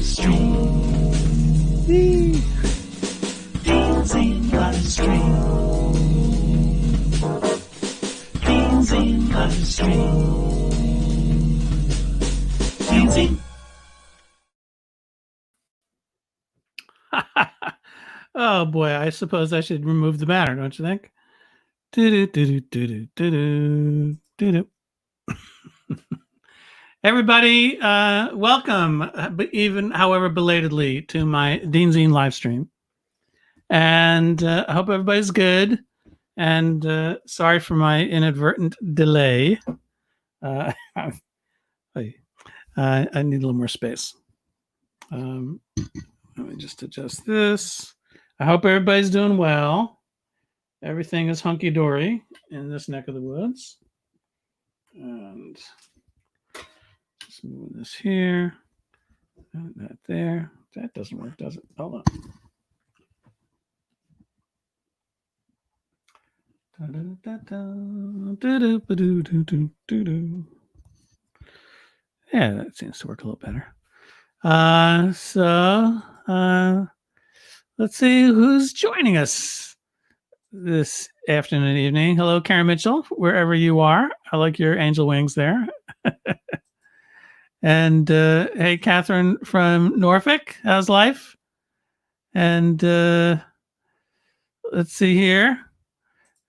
LiveStream. DeanZine LiveStream. DeanZine LiveStream. DeanZine. Oh boy, I suppose I should remove the banner, don't you think? Everybody, welcome, even however belatedly, to my DeanZine LiveStream. And I hope everybody's good. And sorry for my inadvertent delay. I need a little more space. Let me just adjust this. I hope everybody's doing well. Everything is hunky-dory in this neck of the woods. And just moving this here. That there. That doesn't work, does it? Hold on. Yeah, that seems to work a little better. Let's see who's joining us this afternoon and evening. Hello, Karen Mitchell, wherever you are. I like your angel wings there. And hey, Catherine from Norfolk, how's life? And let's see here.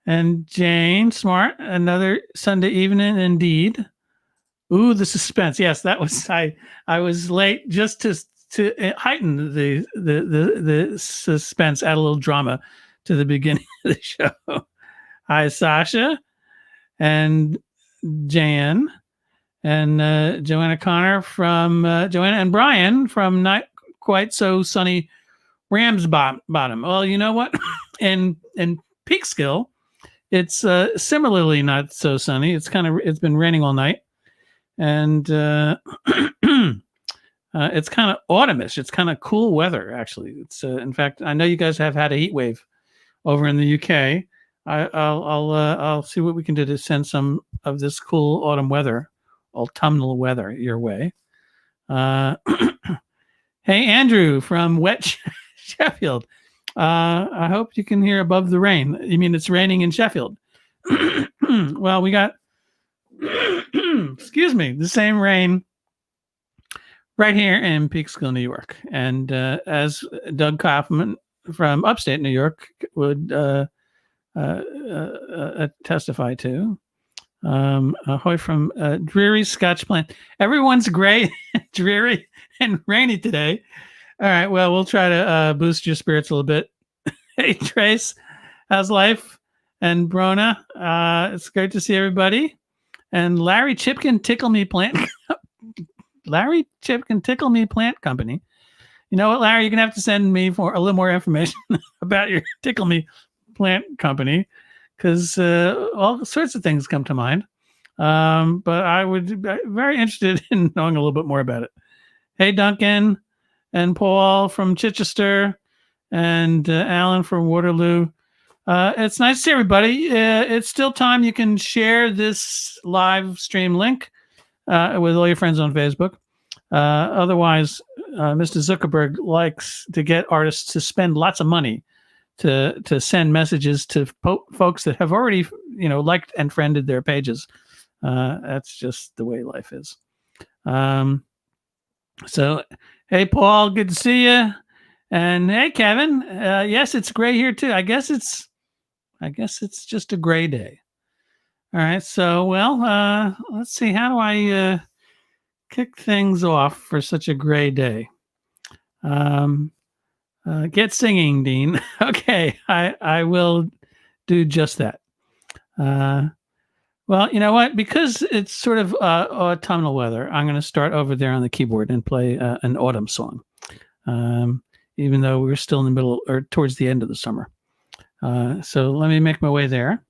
And Jane, smart, another Sunday evening indeed. Ooh, the suspense. Yes, that was I was late just to heighten the suspense, add a little drama to the beginning of the show. Hi, Sasha and Jan and Joanna Connor from Joanna and Brian from Not Quite So Sunny Rams Bottom. Well, you know what? in Peekskill, it's similarly not so sunny. It's been raining all night, and it's kind of autumnish. It's kind of cool weather, actually. It's in fact, I know you guys have had a heat wave over in the UK. I'll see what we can do to send some of this cool autumnal weather your way. Hey, Andrew from Wet Sheffield. I hope you can hear above the rain. You mean it's raining in Sheffield? Well, we got, excuse me, the same rain right here in Peekskill, New York. And as Doug Kaufman from upstate New York would testify to, ahoy from dreary Scotch Plain. Everyone's gray, dreary, and rainy today. All right, well, we'll try to boost your spirits a little bit. Hey, Trace, how's life? And Brona, it's great to see everybody. And Larry Chipkin Tickle Me Plant Company. You know what, Larry? You're going to have to send me for a little more information about your Tickle Me Plant Company, because all sorts of things come to mind. But I would be very interested in knowing a little bit more about it. Hey, Duncan and Paul from Chichester and Alan from Waterloo. It's nice to see everybody. It's still time. You can share this live stream link with all your friends on Facebook. Otherwise, Mr. Zuckerberg likes to get artists to spend lots of money to send messages to folks that have already, liked and friended their pages. That's just the way life is. So, hey, Paul, good to see you. And hey, Kevin. Yes, it's gray here too. I guess it's just a gray day. All right. So, well, let's see. How do I kick things off for such a gray day? Get singing, Dean. Okay, I will do just that. Well, you know what? Because it's sort of autumnal weather, I'm going to start over there on the keyboard and play an autumn song, even though we're still in the middle or towards the end of the summer. So let me make my way there.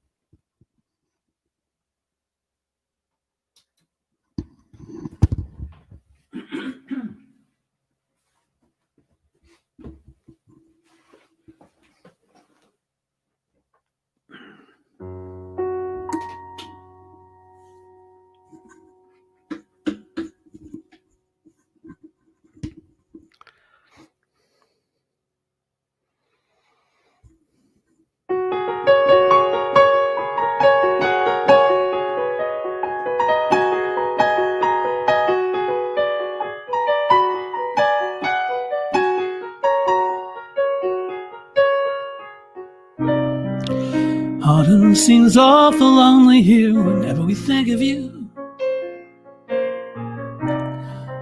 Autumn seems awful lonely here whenever we think of you.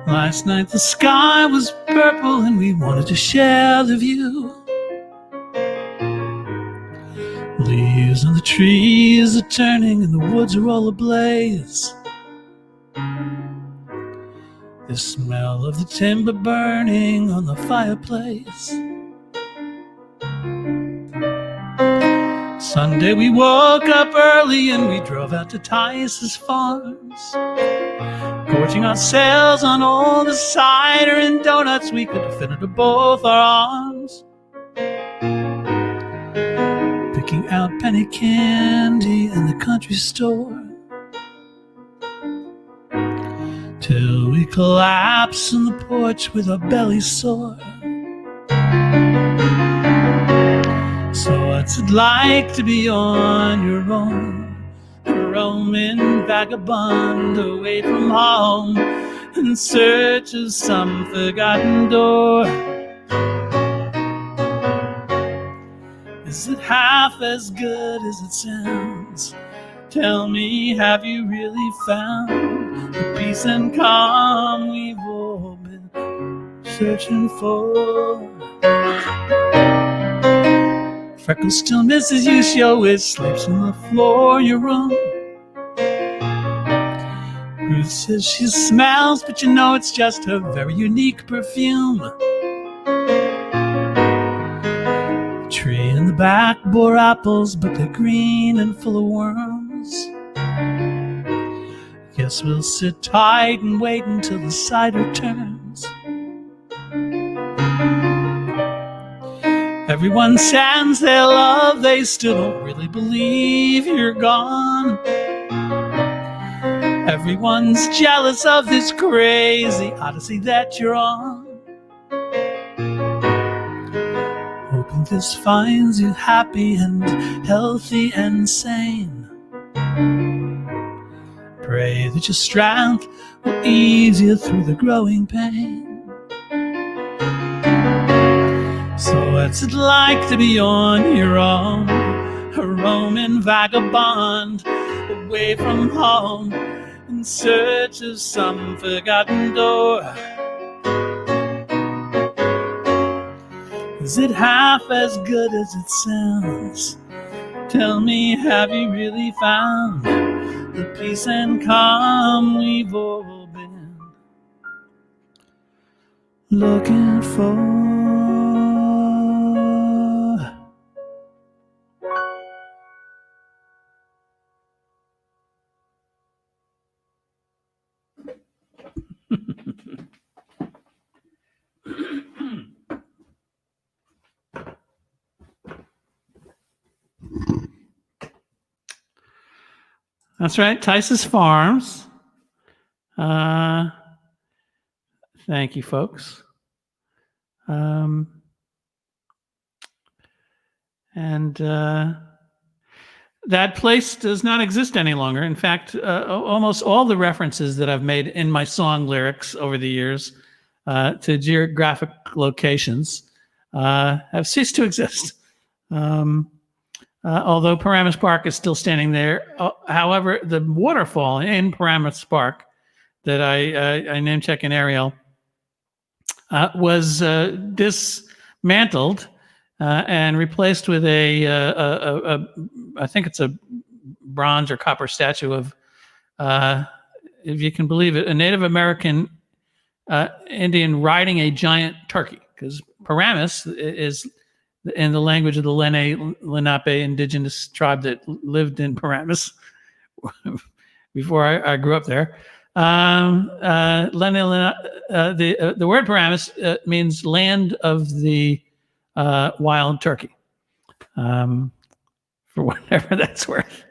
Last night the sky was purple and we wanted to share the view. Leaves on the trees are turning and the woods are all ablaze. The smell of the timber burning on the fireplace. Sunday we woke up early and we drove out to Tyson Farms, gorging ourselves on all the cider and donuts we could fit into both our arms, picking out penny candy in the country store, till we collapse on the porch with our bellies sore. So what's it like to be on your own, a roaming vagabond away from home, in search of some forgotten door? Is it half as good as it sounds? Tell me, have you really found the peace and calm we've all been searching for? Freckles still misses you, she always sleeps on the floor of your room. Ruth says she smells, but you know it's just her very unique perfume. The tree in the back bore apples, but they're green and full of worms. Guess we'll sit tight and wait until the cider turns. Everyone sends their love, they still don't really believe you're gone. Everyone's jealous of this crazy odyssey that you're on. Hoping this finds you happy and healthy and sane. Pray that your strength will ease you through the growing pain. So what's it like to be on your own, a roaming vagabond away from home, in search of some forgotten door? Is it half as good as it sounds? Tell me, have you really found the peace and calm we've all been looking for? That's right, Tyson Farms. Thank you, folks. That place does not exist any longer. In fact, almost all the references that I've made in my song lyrics over the years to geographic locations have ceased to exist. Although Paramus Park is still standing there. However, the waterfall in Paramus Park that I name check in Ariel was dismantled and replaced with I think it's a bronze or copper statue of, if you can believe it, a Native American Indian riding a giant turkey, because Paramus is, in the language of the Lenape indigenous tribe that lived in Paramus before I grew up there. The word Paramus means land of the wild turkey, for whatever that's worth.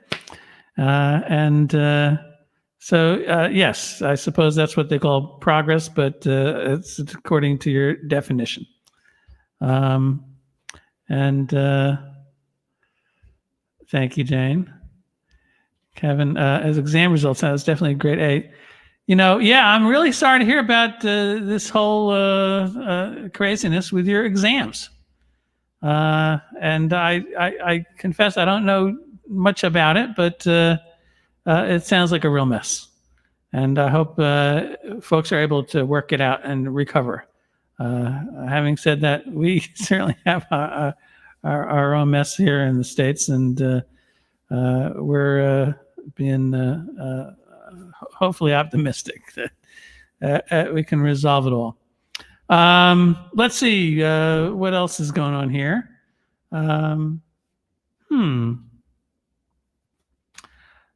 So yes, I suppose that's what they call progress, but it's according to your definition. Thank you, Jane. Kevin, as exam results, that was definitely a grade A. Yeah, I'm really sorry to hear about this whole craziness with your exams. And I confess I don't know much about it, but it sounds like a real mess. And I hope folks are able to work it out and recover. Having said that, we certainly have our own mess here in the States, and we're being hopefully optimistic that we can resolve it all. Let's see what else is going on here.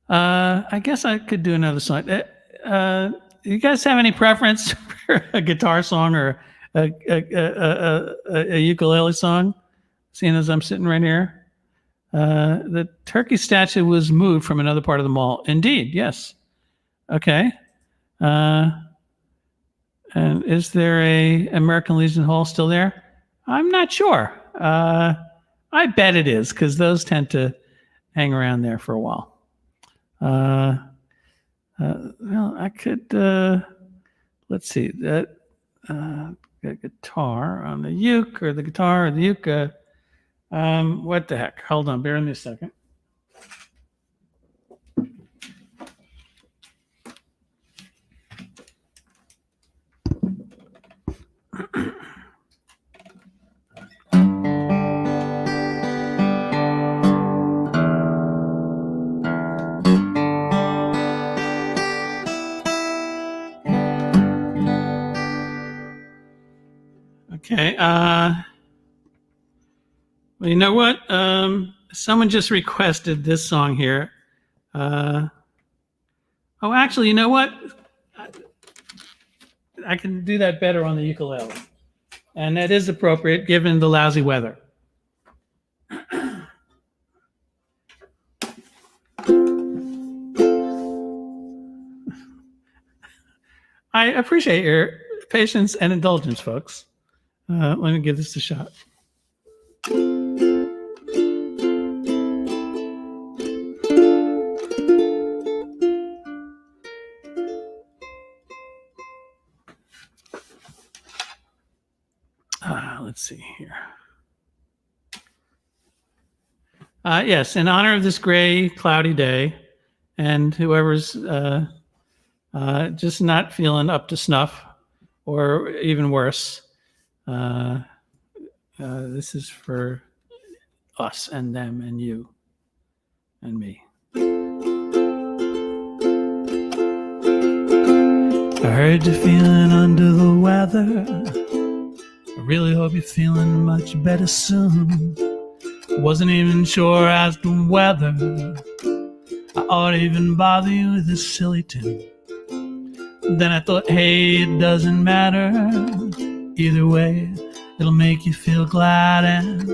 I guess I could do another song. You guys have any preference for a guitar song or a ukulele song? Seeing as I'm sitting right here, the turkey statue was moved from another part of the mall. Indeed, yes. Okay. And is there a American Legion Hall still there? I'm not sure. I bet it is, because those tend to hang around there for a while. Well, I could, let's see, that guitar on the uke, or the guitar or the uke. What the heck? Hold on, bear with me a second. Okay. Well, you know what? Someone just requested this song here. Oh, actually, you know what? I can do that better on the ukulele. And that is appropriate given the lousy weather. I appreciate your patience and indulgence, folks. Let me give this a shot. Let's see here. Yes, in honor of this gray, cloudy day, and whoever's just not feeling up to snuff, or even worse, this is for us and them and you and me. I heard you're feeling under the weather. I really hope you're feeling much better soon. Wasn't even sure as to whether I ought to even bother you with this silly tune. Then I thought, hey, it doesn't matter. Either way, it'll make you feel glad, and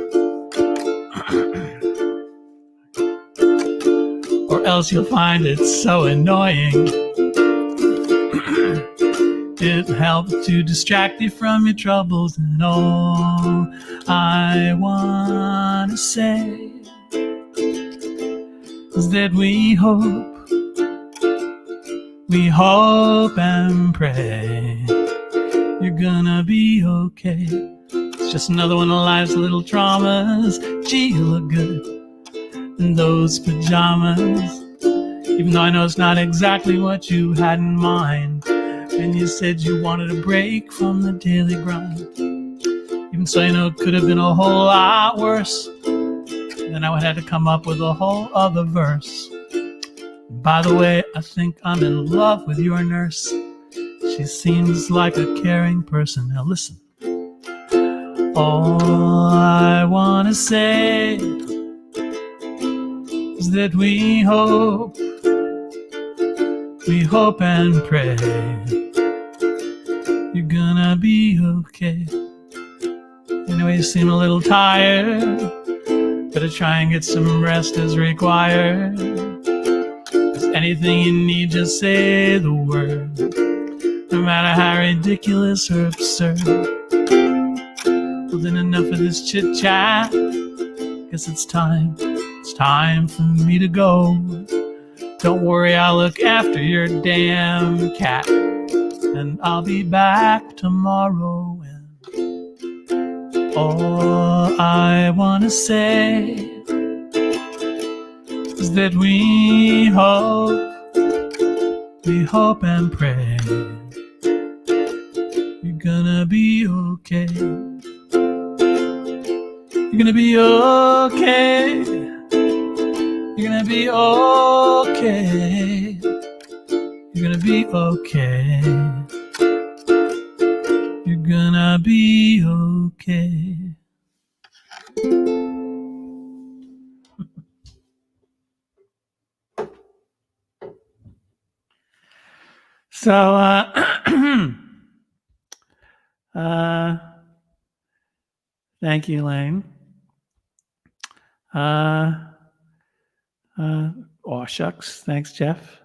or else you'll find it so annoying. It helps to distract you from your troubles, and all I want to say is that we hope and pray you're gonna be okay. It's just another one of life's little traumas. Gee, you look good in those pajamas, even though I know it's not exactly what you had in mind. And you said you wanted a break from the daily grind. Even so, you know it could have been a whole lot worse. Then I would have to come up with a whole other verse. By the way, I think I'm in love with your nurse. She seems like a caring person. Now listen. All I want to say is that we hope and pray you're gonna be okay. Anyway, you seem a little tired. Better try and get some rest as required. Anything you need, just say the word, no matter how ridiculous or absurd. Well, then enough of this chit-chat. Guess it's time for me to go. Don't worry, I'll look after your damn cat, and I'll be back tomorrow. And all I want to say is that we hope and pray you're gonna be okay. You're gonna be okay. You're gonna be okay. You're gonna be okay. You're gonna be okay. So, thank you, Lane. Oh, shucks. Thanks, Jeff.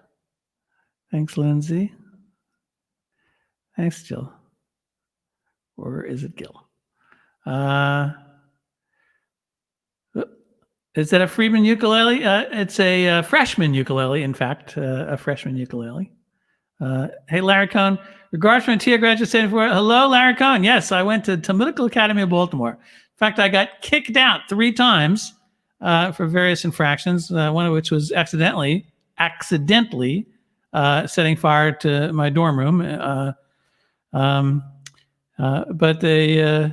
Thanks, Lindsay. Thanks, Jill. Or is it Gil? Is that a Friedman ukulele? It's a freshman ukulele, in fact, a freshman ukulele. Hey, Larry Cohn. Regards from a TIA graduate student. Hello, Larry Cohn. Yes, I went to Talmudical Academy of Baltimore. In fact, I got kicked out 3 times for various infractions, one of which was accidentally setting fire to my dorm room. But they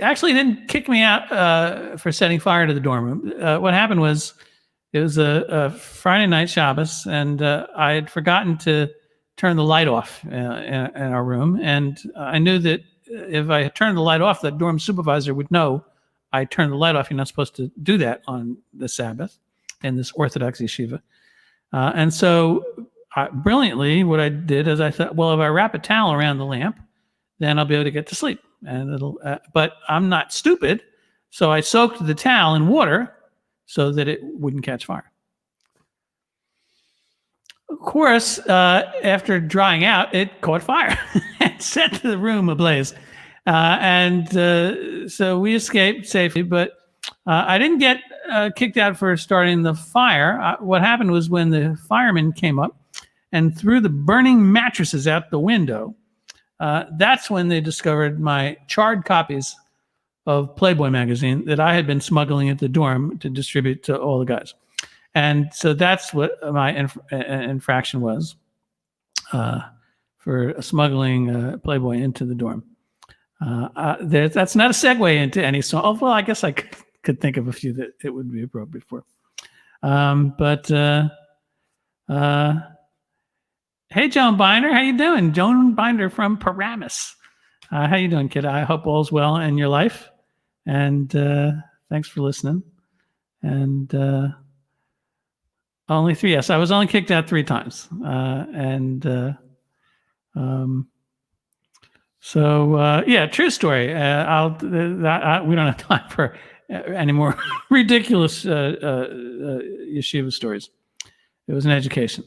actually didn't kick me out for setting fire to the dorm room. What happened was it was a Friday night Shabbos, and I had forgotten to turn the light off in our room. And I knew that if I had turned the light off, the dorm supervisor would know I turned the light off. You're not supposed to do that on the Sabbath in this Orthodox yeshiva. And so brilliantly, what I did is I thought, well, if I wrap a towel around the lamp, then I'll be able to get to sleep. And but I'm not stupid. So I soaked the towel in water so that it wouldn't catch fire. Of course, after drying out, it caught fire and set the room ablaze. So we escaped safely, but I didn't get kicked out for starting the fire. What happened was when the firemen came up and threw the burning mattresses out the window, that's when they discovered my charred copies of Playboy magazine that I had been smuggling into the dorm to distribute to all the guys. And so that's what my infraction was for smuggling Playboy into the dorm. That's not a segue into any song. Oh, well, I guess I could think of a few that it would be appropriate for. Hey, Joan Binder, how you doing? Joan Binder from Paramus. How you doing, kid? I hope all's well in your life. And thanks for listening. And only 3. Yes, I was only kicked out 3 times. Yeah, true story. We don't have time for any more ridiculous yeshiva stories. It was an education.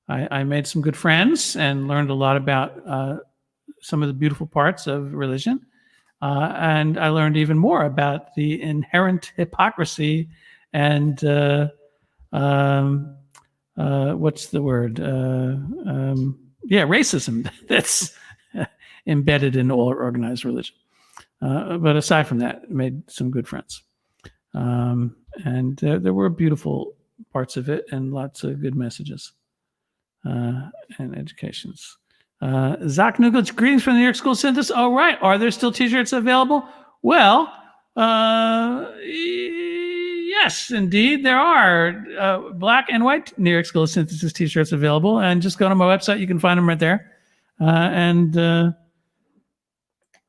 I made some good friends and learned a lot about some of the beautiful parts of religion. And I learned even more about the inherent hypocrisy and what's the word? Racism that's embedded in all organized religion. But aside from that, made some good friends. And there were beautiful parts of it and lots of good messages and educations. Zach Nugels, greetings from the New York School Synthesis. All right. Are there still t-shirts available? Well, yes, indeed. There are black and white New York School Synthesis t-shirts available. And just go to my website. You can find them right there.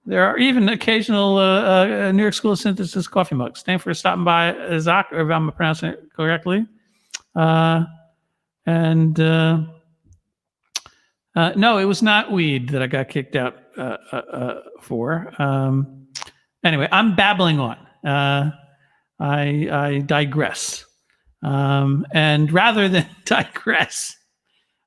There are even occasional New York School of Synthesis coffee mugs. Thanks for stopping by, Zach, if I'm pronouncing it correctly. No, it was not weed that I got kicked out for. Anyway, I'm babbling on. I digress. And rather than digress,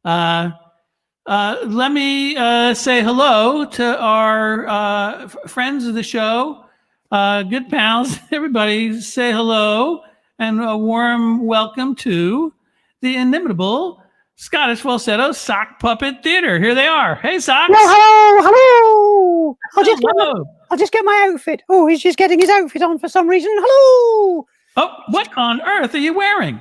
let me say hello to our friends of the show, good pals. Everybody say hello and a warm welcome to the inimitable Scottish Falsetto Sock Puppet Theater. Here they are. Hey, Socks. Hello. I'll just get my outfit. Oh, he's just getting his outfit on for some reason. Hello. Oh, what on earth are you wearing?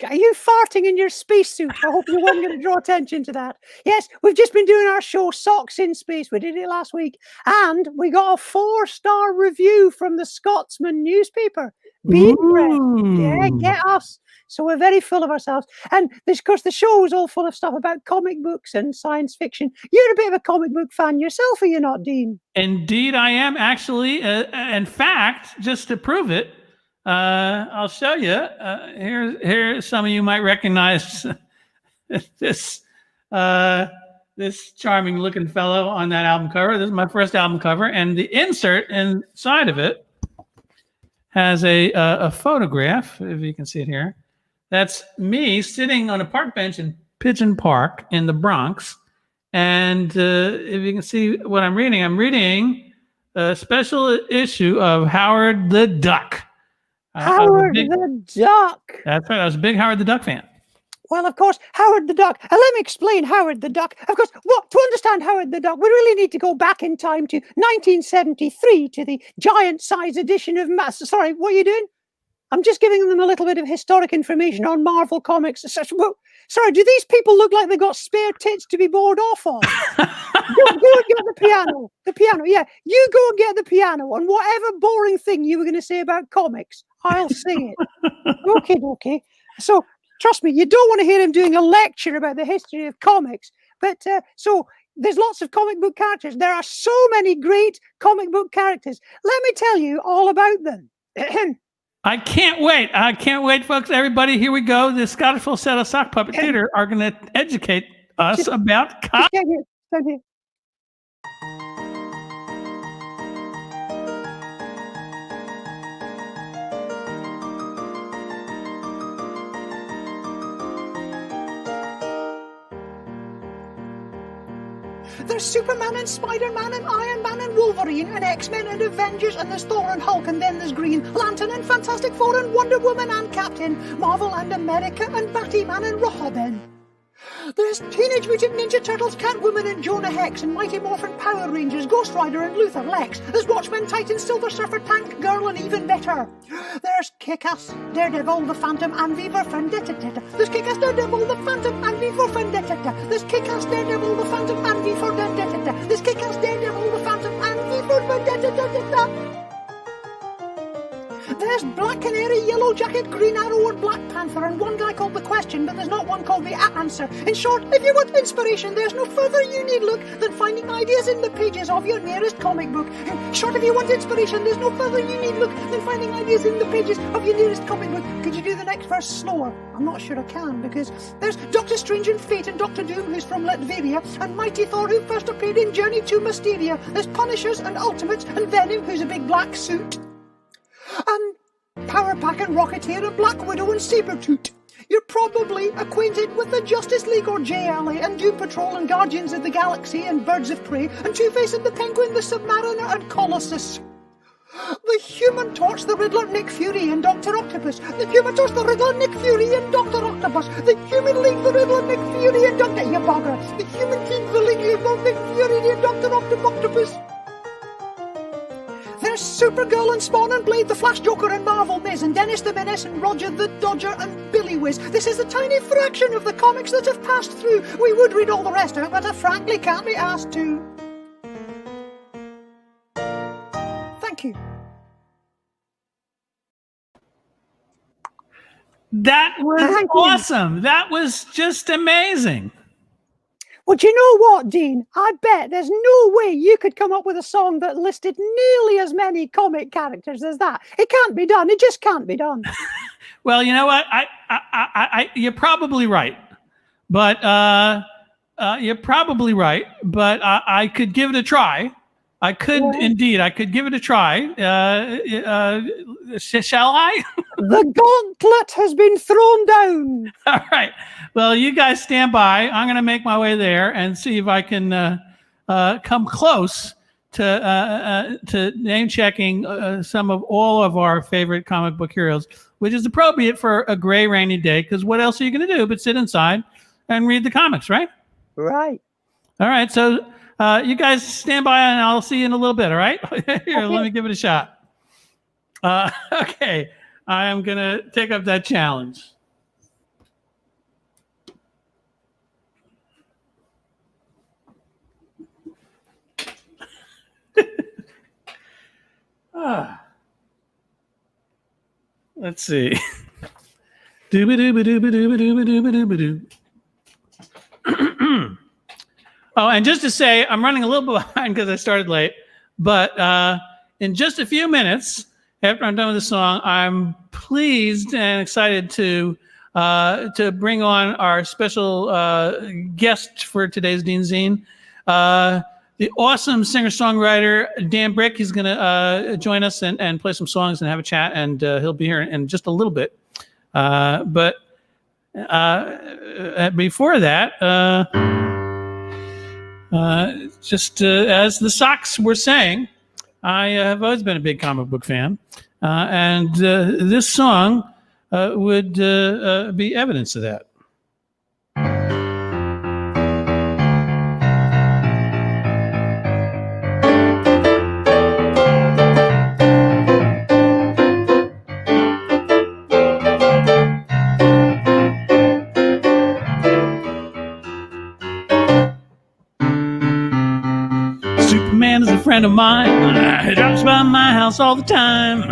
Are you farting in your spacesuit? I hope you weren't going to draw attention to that. Yes, we've just been doing our show Socks in Space. We did it last week. And we got a 4-star review from the Scotsman newspaper. Being yeah, get us. So we're very full of ourselves. And this, of course, the show is all full of stuff about comic books and science fiction. You're a bit of a comic book fan yourself, are you not, Dean? Indeed, I am actually. In fact, just to prove it, I'll show you. Here, some of you might recognize this this charming looking fellow on that album cover. This is my first album cover, and the insert inside of it has a photograph, if you can see it here. That's me sitting on a park bench in Pigeon Park in the Bronx. And if you can see what I'm reading a special issue of Howard the Duck. Howard the Duck. That's right. I was a big Howard the Duck fan. Well, of course, Howard the Duck. Let me explain Howard the Duck. Of course, to understand Howard the Duck, we really need to go back in time to 1973 to the giant-size edition of Sorry, what are you doing? I'm just giving them a little bit of historic information on Marvel Comics. Sorry, do these people look like they got spare tits to be bored off on? Go and get the piano. The piano, yeah. You go and get the piano on whatever boring thing you were going to say about comics. I'll sing it. Okay. So, trust me, you don't want to hear him doing a lecture about the history of comics. But so there's lots of comic book characters. There are so many great comic book characters. Let me tell you all about them. I can't wait, folks. Everybody, here we go. The Scottish Falsetto Sock Puppet Theater are going to educate us about comics. Stand here. There's Superman and Spider-Man and Iron Man and Wolverine and X-Men and Avengers, and there's Thor and Hulk, and then there's Green Lantern and Fantastic Four and Wonder Woman and Captain Marvel and America and Batman and Robin. There's Teenage Mutant Ninja Turtles, Catwoman and Jonah Hex, and Mighty Morphin Power Rangers, Ghost Rider and Luther Lex. There's Watchmen, Titan, Silver Surfer, Tank Girl, and even better, there's Kick-Ass, Daredevil, the Phantom, and V for Vendetta. There's Kick-Ass, Daredevil, the Phantom, and V for Vendetta. There's Kick-Ass, Daredevil, the Phantom, and V for Vendetta. There's Kick-Ass, Daredevil, the Phantom, and V for Vendetta. There's Black Canary, Yellow Jacket, Green Arrow, and Black Panther, and one guy called The Question, but there's not one called The Answer. In short, if you want inspiration, there's no further you need look than finding ideas in the pages of your nearest comic book. In short, if you want inspiration, there's no further you need look than finding ideas in the pages of your nearest comic book. Could you do the next verse slower? I'm not sure I can, because there's Doctor Strange and Fate and Doctor Doom, who's from Latveria, and Mighty Thor, who first appeared in Journey to Mysteria. There's Punishers and Ultimates and Venom, who's a big black suit. And Power Pack and Rocketeer and Black Widow and Sabretooth. You're probably acquainted with the Justice League or JLA and Doom Patrol and Guardians of the Galaxy and Birds of Prey and Two-Face and the Penguin, the Submariner and Colossus. The Human Torch, the Riddler, Nick Fury and Dr. Octopus. The Human Torch, the Riddler, Nick Fury and Dr. Octopus. The Human League, the Riddler, Nick Fury and Dr. You bugger. The Human King, the League, Nick Fury and Dr. Octopus. There's Supergirl and Spawn and Blade, the Flash Joker and Marvel Miz and Dennis the Menace and Roger the Dodger and Billy Whiz. This is a tiny fraction of the comics that have passed through. We would read all the rest of it, but I frankly can't be asked to. Thank you. That was awesome. That was just amazing. Well, do you know what, Dean? I bet there's no way you could come up with a song that listed nearly as many comic characters as that. It can't be done. It just can't be done. Well, you know what? You're probably right. But you're probably right. But I could give it a try. I could indeed. I could give it a try. Shall I? The gauntlet has been thrown down. All right. Well, you guys stand by. I'm going to make my way there and see if I can come close to name checking some of all of our favorite comic book heroes, which is appropriate for a gray, rainy day. Because what else are you going to do but sit inside and read the comics, right? Right. All right. So you guys stand by, and I'll see you in a little bit. All right. Here, Okay. Let me give it a shot. Okay, I am going to take up that challenge. Let's see. Oh, and just to say, I'm running a little bit behind because I started late. But in just a few minutes, after I'm done with the song, I'm pleased and excited to bring on our special guest for today's DeanZine, the awesome singer-songwriter Dan Bryk. He's going to join us and play some songs and have a chat, and he'll be here in just a little bit. But before that, just as the Sox were saying, I have always been a big comic book fan, and this song would be evidence of that. Superman is a friend of mine. He drops by my house all the time.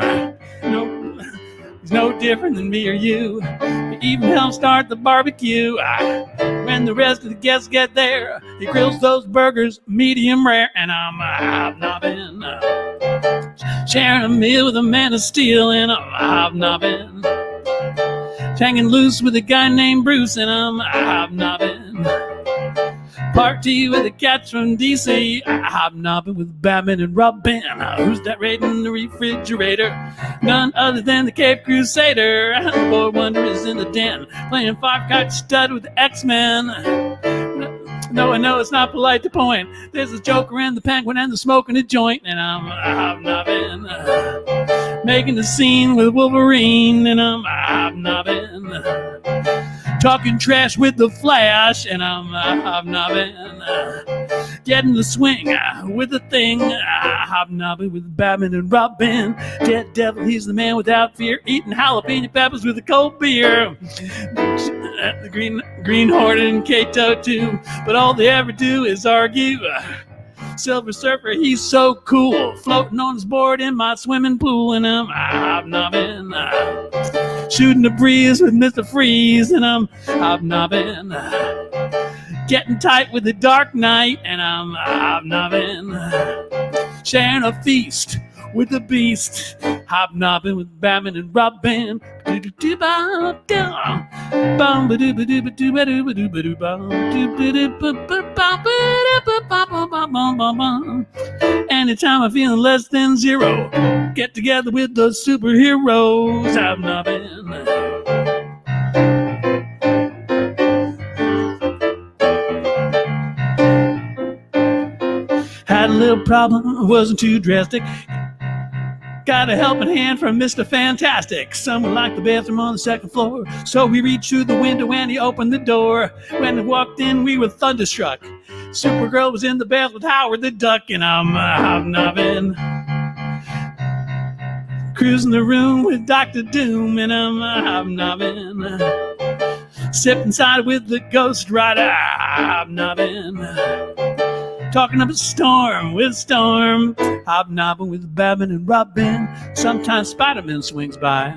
He's no different than me or you. He even helps start the barbecue. When the rest of the guests get there, he grills those burgers medium rare, and I'm hobnobbing, sharing a meal with a man of steel, and I'm hobnobbing, hanging loose with a guy named Bruce, and I'm hobnobbing. Party with the cats from DC, hobnobbing with Batman and Robin. Who's that raiding the refrigerator? None other than the Cape Crusader. The boy wonder is in the den, playing five-card stud with the X-Men. No, I know it's not polite to point. There's the Joker and the Penguin and the smoking a joint, and I'm hobnobbing, making the scene with Wolverine, and I'm hobnobbing, talking trash with the Flash, and I'm hobnobbing, getting the swing with the Thing, hobnobbing with Batman and Robin. Dead Devil, he's the man without fear, eating jalapeno peppers with a cold beer. The Green Hornet and Kato too, but all they ever do is argue. Silver Surfer, he's so cool, floating on his board in my swimming pool, and I'm hobnobbing, shooting the breeze with Mr. Freeze, and I'm hobnobbing, getting tight with the Dark Knight, and I'm hobnobbing, sharing a feast with the Beast, hobnobbing with Batman and Robin. Anytime I'm feeling less than zero, get together with those superheroes, hobnobbing. Had a little problem, wasn't too drastic. Got a helping hand from Mr. Fantastic. Someone locked the bathroom on the second floor, so we reached through the window and he opened the door. When we walked in, we were thunderstruck. Supergirl was in the bath with Howard the Duck, and I'm hobnobbing, cruising the room with Dr. Doom, and I'm hobnobbing, sipping cider with the Ghost Rider, hobnobbing, talking up a storm with Storm, hobnobbing with Batman and Robin. Sometimes Spider-Man swings by.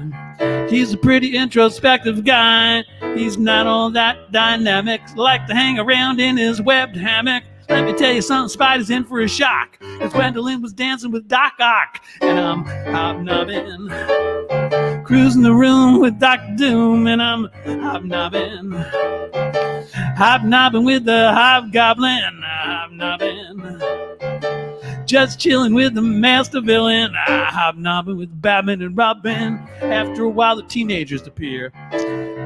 He's a pretty introspective guy. He's not all that dynamic, like to hang around in his webbed hammock. Let me tell you something, Spider's in for a shock. Cause Gwendolyn was dancing with Doc Ock, and I'm hobnobbing, cruising the room with Dr. Doom, and I'm hobnobbing, hobnobbing with the Hobgoblin, hobnobbing, just chilling with the master villain, hobnobbing with Batman and Robin. After a while, the teenagers appear.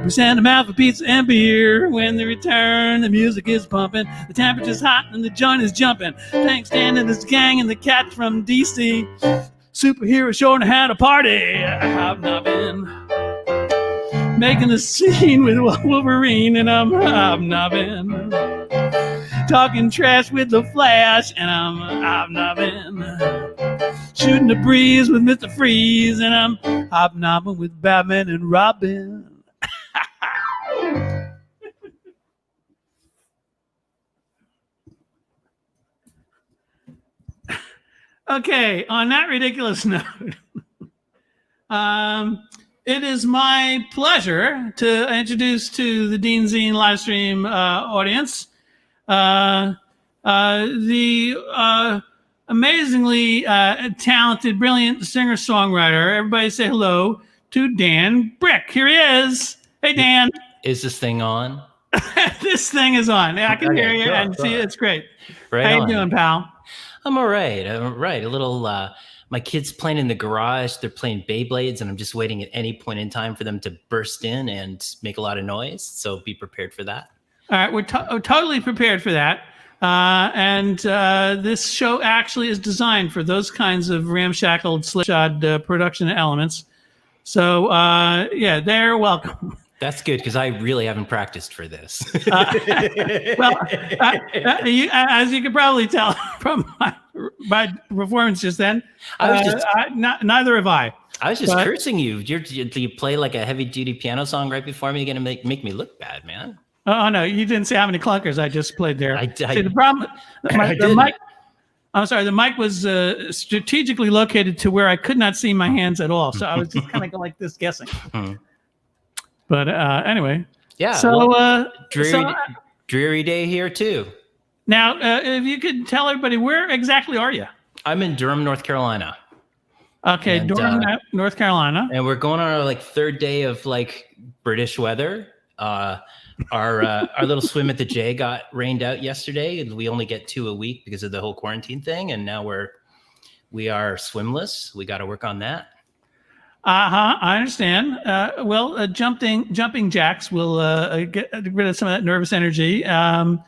We send them out for pizza and beer. When they return, the music is pumping, the temperature's hot and the joint is jumping. Thanks Dan and his gang and the cat from DC. Superhero showing how to party, hobnobbing, making a scene with Wolverine, and I'm hobnobbing, talking trash with the Flash, and I'm hobnobbing, shooting the breeze with Mr. Freeze, and I'm hobnobbing with Batman and Robin. Okay, on that ridiculous note, it is my pleasure to introduce to the DeanZine LiveStream audience the amazingly talented, brilliant singer-songwriter. Everybody say hello to Dan Bryk. Here he is. Hey, Dan. Is this thing on? This thing is on. I can hear you and see you. It's great. Right How on. you doing, pal? I'm all right. I'm right. A little, my kids playing in the garage. They're playing Beyblades, and I'm just waiting at any point in time for them to burst in and make a lot of noise. So be prepared for that. All right. We're totally prepared for that. And this show actually is designed for those kinds of ramshackled, slipshod production elements. So, yeah, they're welcome. That's good, because I really haven't practiced for this. Well, as you can probably tell from my performance just then, neither have I. I was just cursing you. Do you play like a heavy-duty piano song right before me? You're going to make me look bad, man. Oh, no, you didn't see how many clunkers I just played there. See, the problem, the mic, I'm sorry, the mic was strategically located to where I could not see my hands at all. So I was just kind of like this guessing. But anyway. Yeah. So, dreary day here too. Now, if you could tell everybody, where exactly are you? I'm in Durham, North Carolina. Okay, Durham, North Carolina. And we're going on our third day of British weather. Our little swim at the J got rained out yesterday, and we only get 2 a week because of the whole quarantine thing. And now we are swimless. We got to work on that. I understand. Well, jumping jacks will get rid of some of that nervous energy. And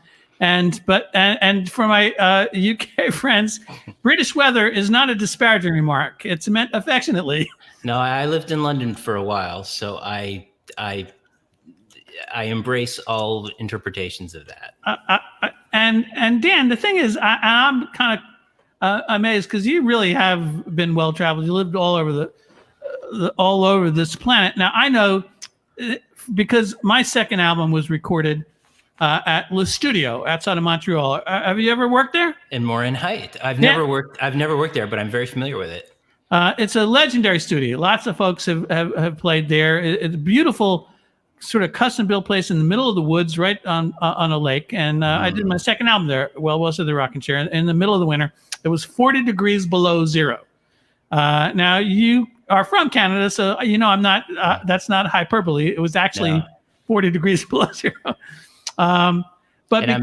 for my UK friends, British weather is not a disparaging remark. It's meant affectionately. No, I lived in London for a while, so I embrace all interpretations of that. And Dan, the thing is, I'm kind of amazed because you really have been well traveled. You lived all over this planet. Now I know because my second album was recorded at Le Studio outside of Montreal. Have you ever worked there? In Morin Height. I've never worked there, but I'm very familiar with it. It's a legendary studio. Lots of folks have played there. It's a beautiful sort of custom built place in the middle of the woods, right on a lake. And I did my second album there, Well West of the Rocking Chair, in the middle of the winter. It was 40 degrees below zero. Now you are from Canada, so I'm not. That's not hyperbole. It was actually 40 degrees below zero. But I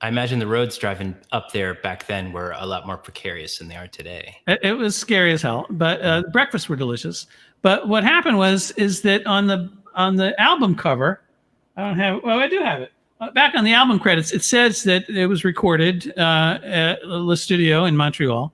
imagine the roads driving up there back then were a lot more precarious than they are today. It was scary as hell, but the breakfasts were delicious. But what happened is that on the album cover, I do have it. Back on the album credits, it says that it was recorded at Le Studio in Montreal.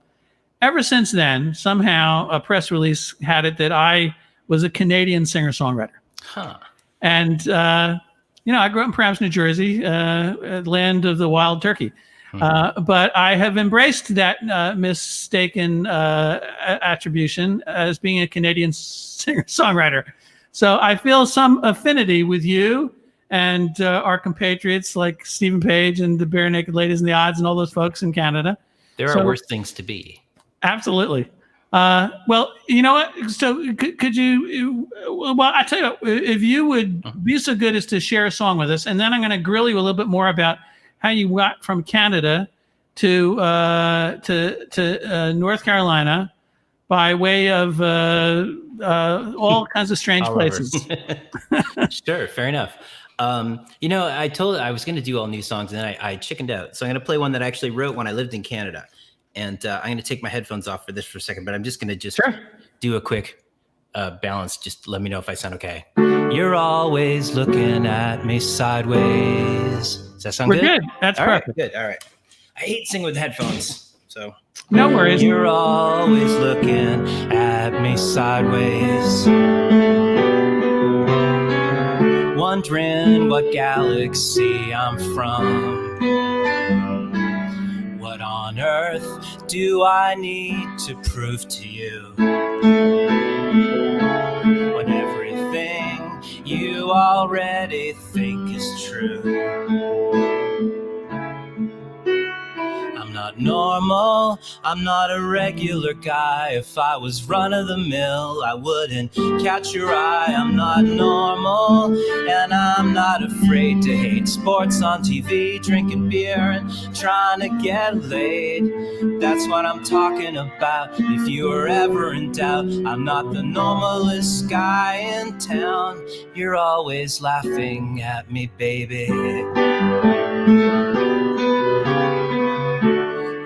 Ever since then, somehow a press release had it that I was a Canadian singer-songwriter. Huh. And, I grew up in perhaps New Jersey, land of the wild turkey. But I have embraced that mistaken attribution as being a Canadian singer-songwriter. So I feel some affinity with you and our compatriots like Stephen Page and the Bare Naked Ladies and the Odds and all those folks in Canada. There are worse things to be. Absolutely. Well, you know what? So could you, well, I tell you what, if you would be so good as to share a song with us, and then I'm going to grill you a little bit more about how you got from Canada to North Carolina by way of all kinds of strange places. Sure. Fair enough. I was going to do all new songs, and then I chickened out. So I'm going to play one that I actually wrote when I lived in Canada. And I'm going to take my headphones off for this for a second, but I'm just going to do a quick balance. Just let me know if I sound okay. You're always looking at me sideways. Does that sound good? We're good. That's perfect. Right, good. All right. I hate singing with headphones, so. No worries. You're always looking at me sideways, wondering what galaxy I'm from. What on earth do I need to prove to you when everything you already think is true? I'm not normal, I'm not a regular guy. If I was run-of-the-mill, I wouldn't catch your eye. I'm not normal, and I'm not afraid to hate sports on TV, drinking beer and trying to get laid. That's what I'm talking about. If you were ever in doubt, I'm not the normalest guy in town. You're always laughing at me, baby.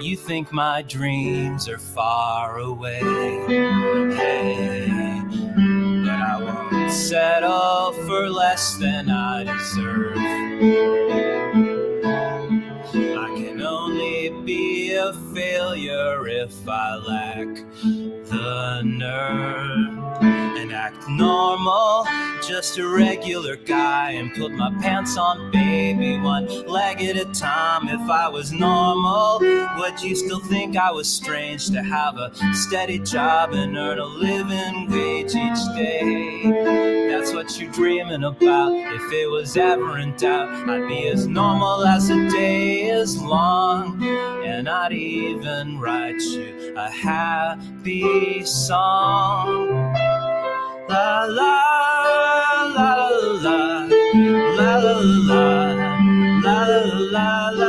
You think my dreams are far away, hey, but I won't settle for less than I deserve. I can only be a failure if I lack the nerve and act normal, just a regular guy, and put my pants on, baby, one leg at a time. If I was normal, would you still think I was strange to have a steady job and earn a living wage each day? That's what you're dreaming about. If it was ever in doubt, I'd be as normal as the day is long, and I'd even write you a happy song. La la la la la la la la la la la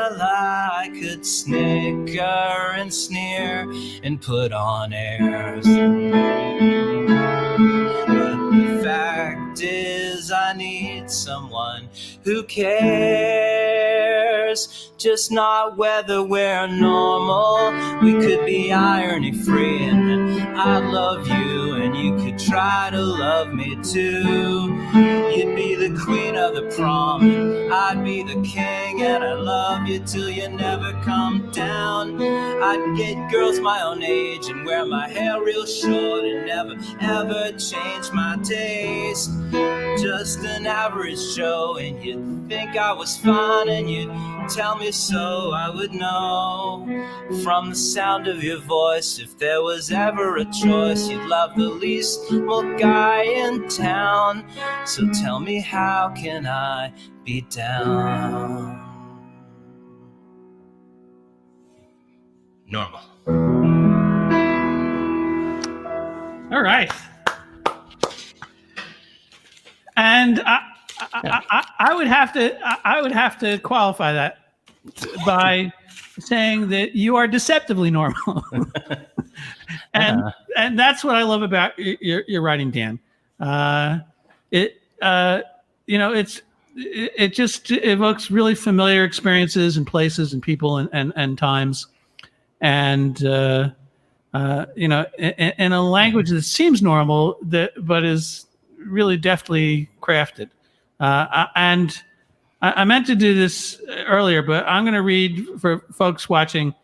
la. I could snicker and sneer and put on airs, but the fact is I need someone who cares, just not whether we're normal. We could be irony free, and then I'd love you and you could try to love me too. You'd be the queen of the prom, and I'd be the king, and I love you till you never come down. I'd get girls my own age and wear my hair real short and never ever change my taste. Just an average Joe, and you'd think I was fine, and you'd tell me so. I would know from the sound of your voice, if there was ever a choice, you'd love the least old guy in town. So tell me, how can I be down? Normal. All right. And I would have to qualify that by saying that you are deceptively normal, and that's what I love about your writing, Dan. It just evokes really familiar experiences and places and people and times, and in a language that seems normal, but is really deftly crafted. And I meant to do this earlier, but I'm going to read for folks watching.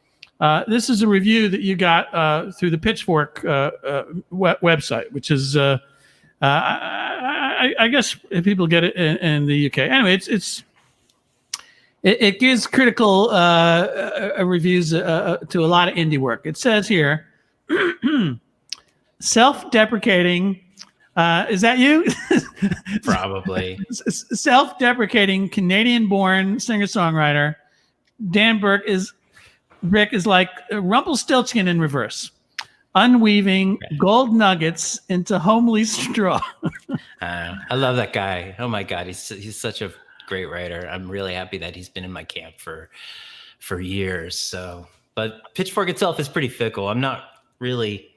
This is a review that you got through the Pitchfork website, which is, I guess, if people get it in the UK. Anyway, it gives critical reviews to a lot of indie work. It says here, self-deprecating. Is that you? Probably. Self-deprecating Canadian-born singer-songwriter Dan Bryk is like Rumpelstiltskin in reverse, unweaving gold nuggets into homely straw. I love that guy. Oh my God, he's such a great writer. I'm really happy that he's been in my camp for years. So, but Pitchfork itself is pretty fickle. I'm not really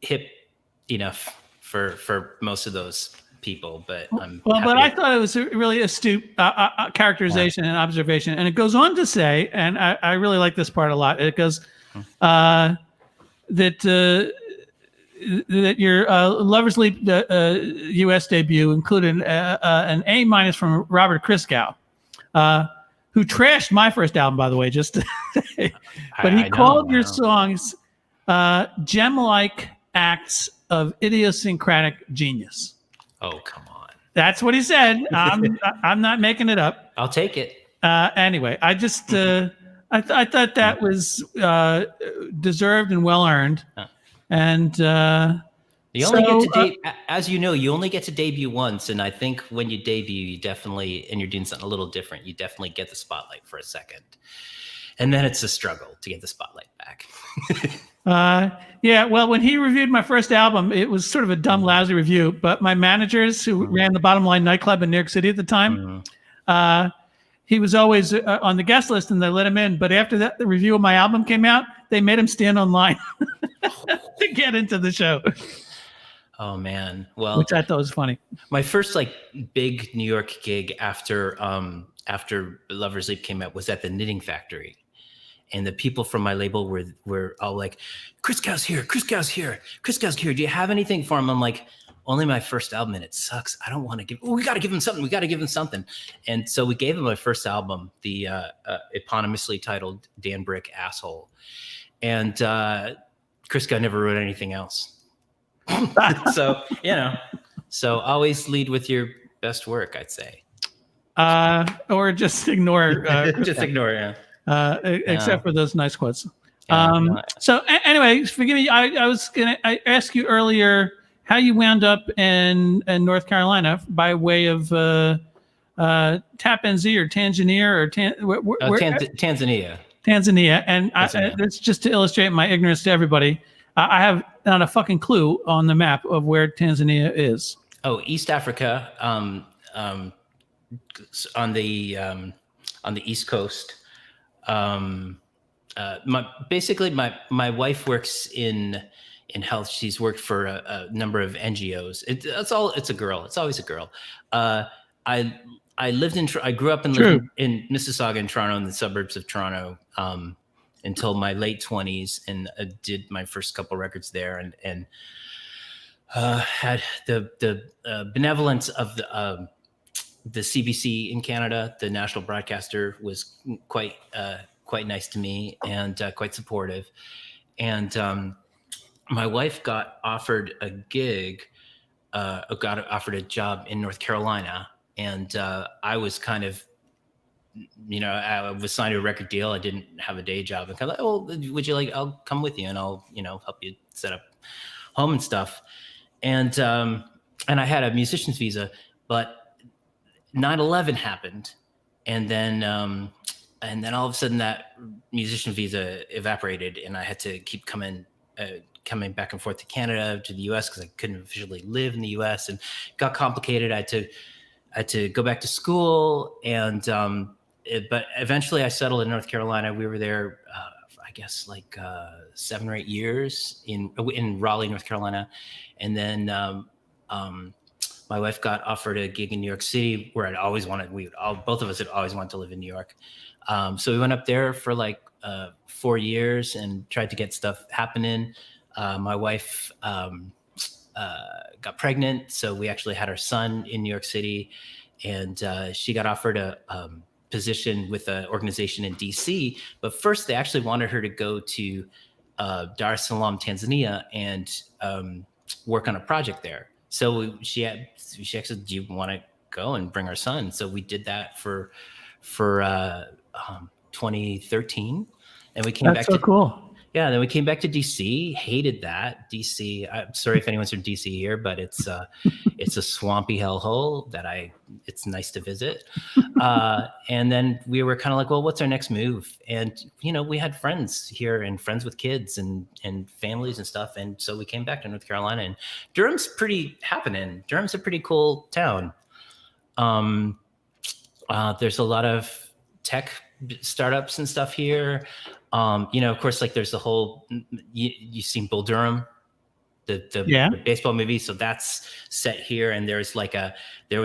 hip enough for most of those people, but I'm but I thought it was a really astute characterization and observation, and it goes on to say, and I really like this part a lot. It goes that your Lovers Leap U.S. debut included an A- from Robert Christgau, who trashed my first album, by the way, just to say. But he called your songs gem-like acts of idiosyncratic genius. Oh, come on. That's what he said. I'm not making it up. I'll take it. Anyway, I just I thought that was deserved and well earned, and you only get to as you know, you only get to debut once, and I think when you debut, you definitely, and you're doing something a little different, you definitely get the spotlight for a second, and then it's a struggle to get the spotlight back. Yeah, well, when he reviewed my first album, it was sort of a dumb, lousy review. But my managers, who ran the Bottom Line nightclub in New York City at the time, he was always on the guest list, and they let him in. But after that, the review of my album came out, they made him stand online to get into the show. Oh man, well, which I thought was funny. My first like big New York gig after Lover's Leap came out was at the Knitting Factory. And the people from my label were all like, Chris Gow's here. Do you have anything for him? I'm like, only my first album and it sucks. I don't want to give, we got to give him something. And so we gave him my first album, the eponymously titled Dan Bryk Asshole. And Chris Gow never wrote anything else. So, so always lead with your best work, I'd say. Or just ignore. Yeah. Except for those nice quotes. So anyway, forgive me. I asked you earlier how you wound up in North Carolina by way of Tappan Zee or Tanzania or Tanzania. Tanzania, and that's just to illustrate my ignorance to everybody. I have not a fucking clue on the map of where Tanzania is. Oh, East Africa, on the East Coast. My wife works in health. She's worked for a number of NGOs. It's a girl. It's always a girl. I grew up in Mississauga in Toronto, in the suburbs of Toronto, until my late 20s, and did my first couple records there, and had the benevolence of the CBC in Canada, the national broadcaster, was quite nice to me and quite supportive. And my wife got offered a gig, got offered a job in North Carolina, and I was kind of, I was signed to a record deal. I didn't have a day job. And kind of like, oh, would you like? I'll come with you, and I'll help you set up home and stuff. And I had a musician's visa, but 9/11 happened, and then all of a sudden that musician visa evaporated, and I had to keep coming back and forth to Canada, to the U.S. because I couldn't officially live in the U.S. and it got complicated. I had to go back to school, and but eventually I settled in North Carolina. We were there, I guess, like 7 or 8 years in Raleigh, North Carolina, and then my wife got offered a gig in New York City, where both of us had always wanted to live in New York. So we went up there for like 4 years and tried to get stuff happening. My wife got pregnant, so we actually had our son in New York City, and she got offered a position with an organization in DC. But first, they actually wanted her to go to Dar es Salaam, Tanzania, and work on a project there. So she actually, do you want to go and bring our son? So we did that for 2013, and we came back. That's so cool. Yeah, then we came back to DC. Hated that. DC. I'm sorry if anyone's from DC here, but it's a swampy hellhole that it's nice to visit. And then we were kind of like, well, what's our next move? And we had friends here and friends with kids and families and stuff. And so we came back to North Carolina, and Durham's pretty happening. Durham's a pretty cool town. There's a lot of tech startups and stuff here. Of course, like there's the whole, you've seen Bull Durham, the baseball movie. So that's set here. And there was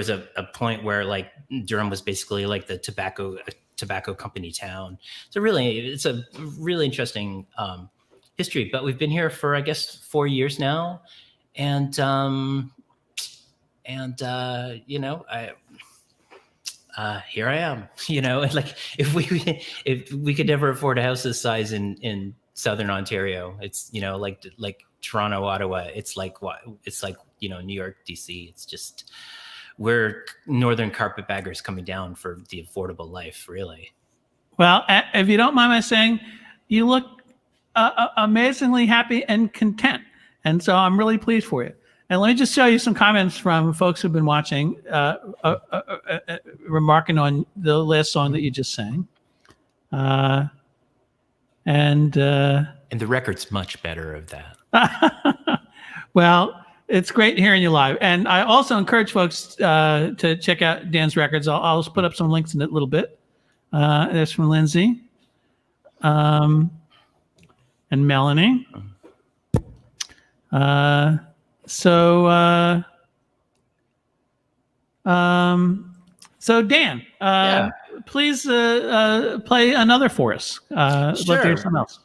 a point where like Durham was basically like the tobacco company town. So it's a really interesting history, but we've been here for, I guess, 4 years now. And here I am, like if we could never afford a house this size in Southern Ontario, it's, like Toronto, Ottawa, it's like New York, DC. It's just, we're northern carpetbaggers coming down for the affordable life, really. Well, if you don't mind my saying, you look amazingly happy and content. And so I'm really pleased for you. And let me just show you some comments from folks who've been watching, remarking on the last song that you just sang. And the record's much better of that. Well, it's great hearing you live. And I also encourage folks to check out Dan's records. I'll put up some links in a little bit. There's from Lindsay and Melanie. So Dan, please play another for us. Let's hear something else.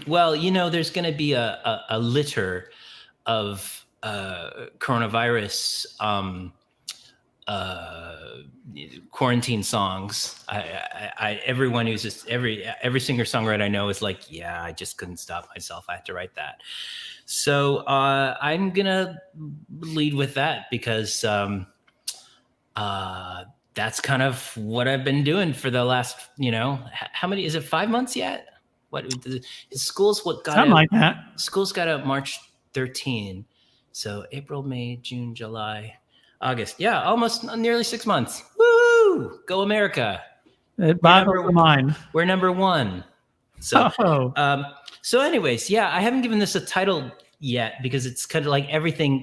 Well, there's going to be a litter of coronavirus quarantine songs. Everyone who's just every singer-songwriter I know is like, yeah, I just couldn't stop myself. I had to write that. So I'm gonna lead with that because that's kind of what I've been doing for the last, how many, is it 5 months yet? What school's what got something like that. School's got out March 13. So April, May, June, July, August. Yeah, almost nearly 6 months. Woo! Go America. It boggles the mind. We're number one. So, so anyways, yeah, I haven't given this a title yet because it's kind of like everything,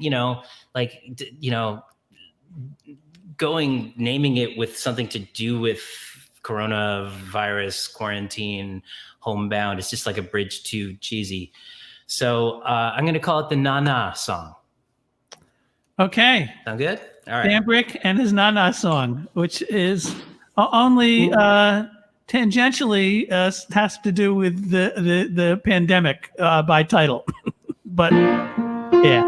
naming it with something to do with coronavirus, quarantine, homebound. It's just like a bridge too cheesy. So I'm going to call it the Na Na song. Okay. Sound good? All right. Dan Bryk and his Na Na song, which is only tangentially has to do with the pandemic by title. But yeah.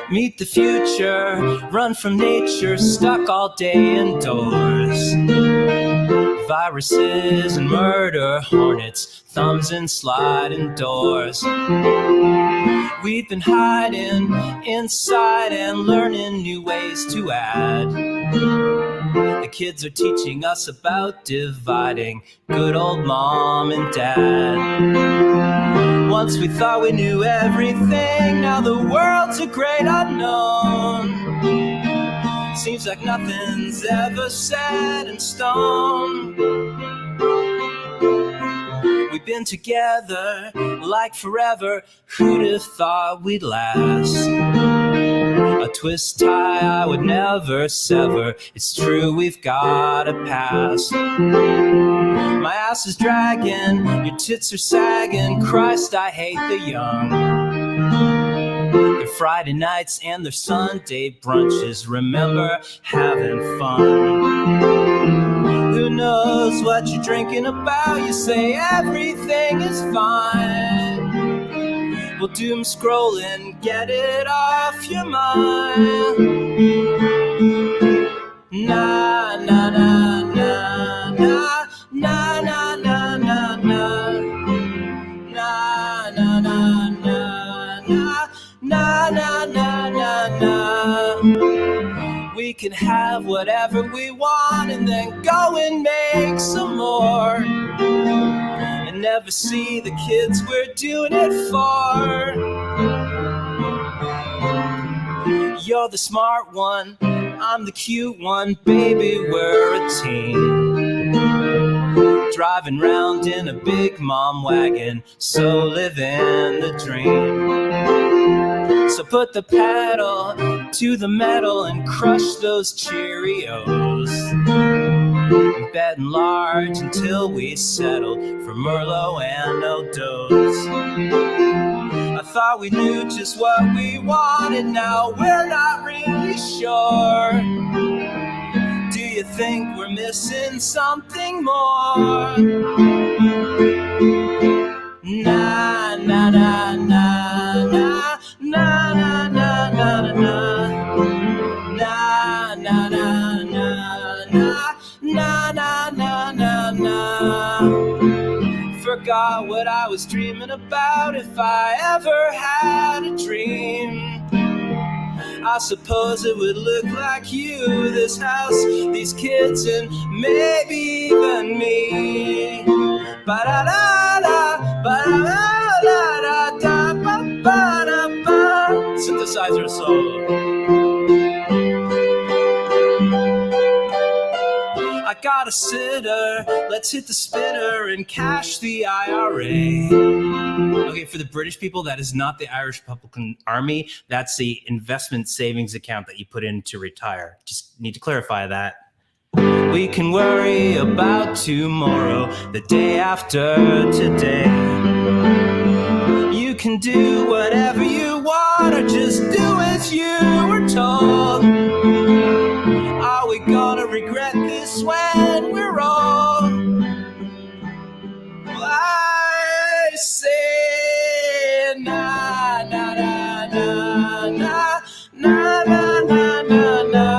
Meet the future, run from nature, stuck all day indoors. Viruses and murder hornets, thumbs and sliding doors. We've been hiding inside and learning new ways to add. The kids are teaching us about dividing good old mom and dad. Once we thought we knew everything, now the world's a great unknown. Seems like nothing's ever set in stone. We've been together like forever, who'd have thought we'd last? A twist tie I would never sever, it's true we've got a past. My ass is dragging, your tits are sagging, Christ I hate the young. Their Friday nights and their Sunday brunches, remember having fun. Who knows what you're drinking about, you say everything is fine. Well, doom scrolling, get it off your mind. Na na na na na na na na na na na na na na na na. We can have whatever we want and then go and make some more. Never see the kids we're doing it for. You're the smart one, I'm the cute one, baby, we're a team. Driving round in a big mom wagon, so living the dream. So put the pedal to the metal and crush those Cheerios. Betting large until we settled for Merlot and no dose. I thought we knew just what we wanted, now we're not really sure. Do you think we're missing something more? Na na na na na na na na na na na na na na na na na na forgot what I was dreaming about. If I ever had a dream, I suppose it would look like you, this house, these kids, and maybe even me. Ba-da-da-da, ba-da-da-da-da, ba-ba-da-ba. Synthesizer solo. I got a sitter, let's hit the spinner and cash the IRA. Okay, for the British people, that is not the Irish Republican Army. That's the investment savings account that you put in to retire. Just need to clarify that. We can worry about tomorrow, the day after today. You can do whatever you want or just do as you were told. Are we gonna regret this when we're old? Well, I say na na na na na na na na na na.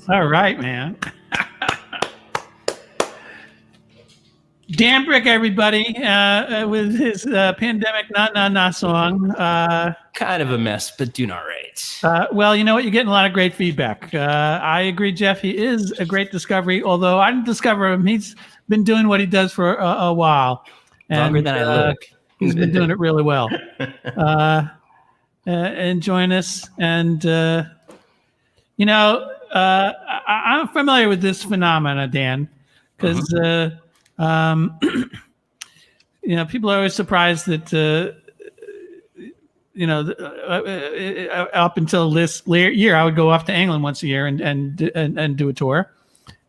All right, man. Dan Bryk, everybody, with his pandemic "Na Na Na" song. Kind of a mess, but doing all right. Well, you know what? You're getting a lot of great feedback. I agree, Jeff. He is a great discovery. Although I didn't discover him, he's been doing what he does for a while. Longer than I look. He's been doing it really well. And join us. And you know, I'm familiar with this phenomena, Dan, because. You know, people are always surprised that, you know, up until this year, I would go off to England once a year and do a tour.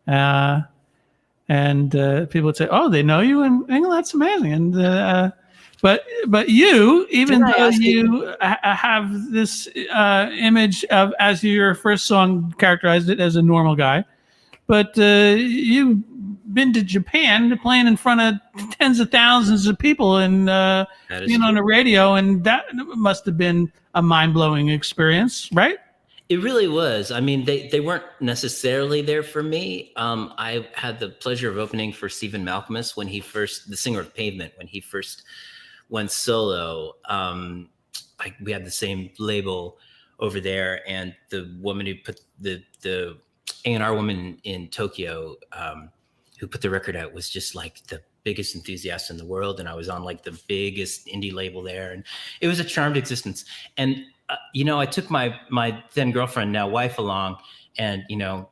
And people would say, "Oh, they know you in England? That's amazing." And but you, even though you have this image of, as your first song characterized it, as a normal guy, but you've been to Japan playing in front of tens of thousands of people and being on the radio, and that must have been a mind-blowing experience, right? It really was. I mean, they weren't necessarily there for me. I had the pleasure of opening for Stephen Malcolmus when he first, the singer of Pavement, when he first went solo. We had the same label over there, and the woman who put the A&R woman in Tokyo, who put the record out, was just like the biggest enthusiast in the world. And I was on like the biggest indie label there. And it was a charmed existence. And, you know, I took my then girlfriend, now wife, along. And, you know,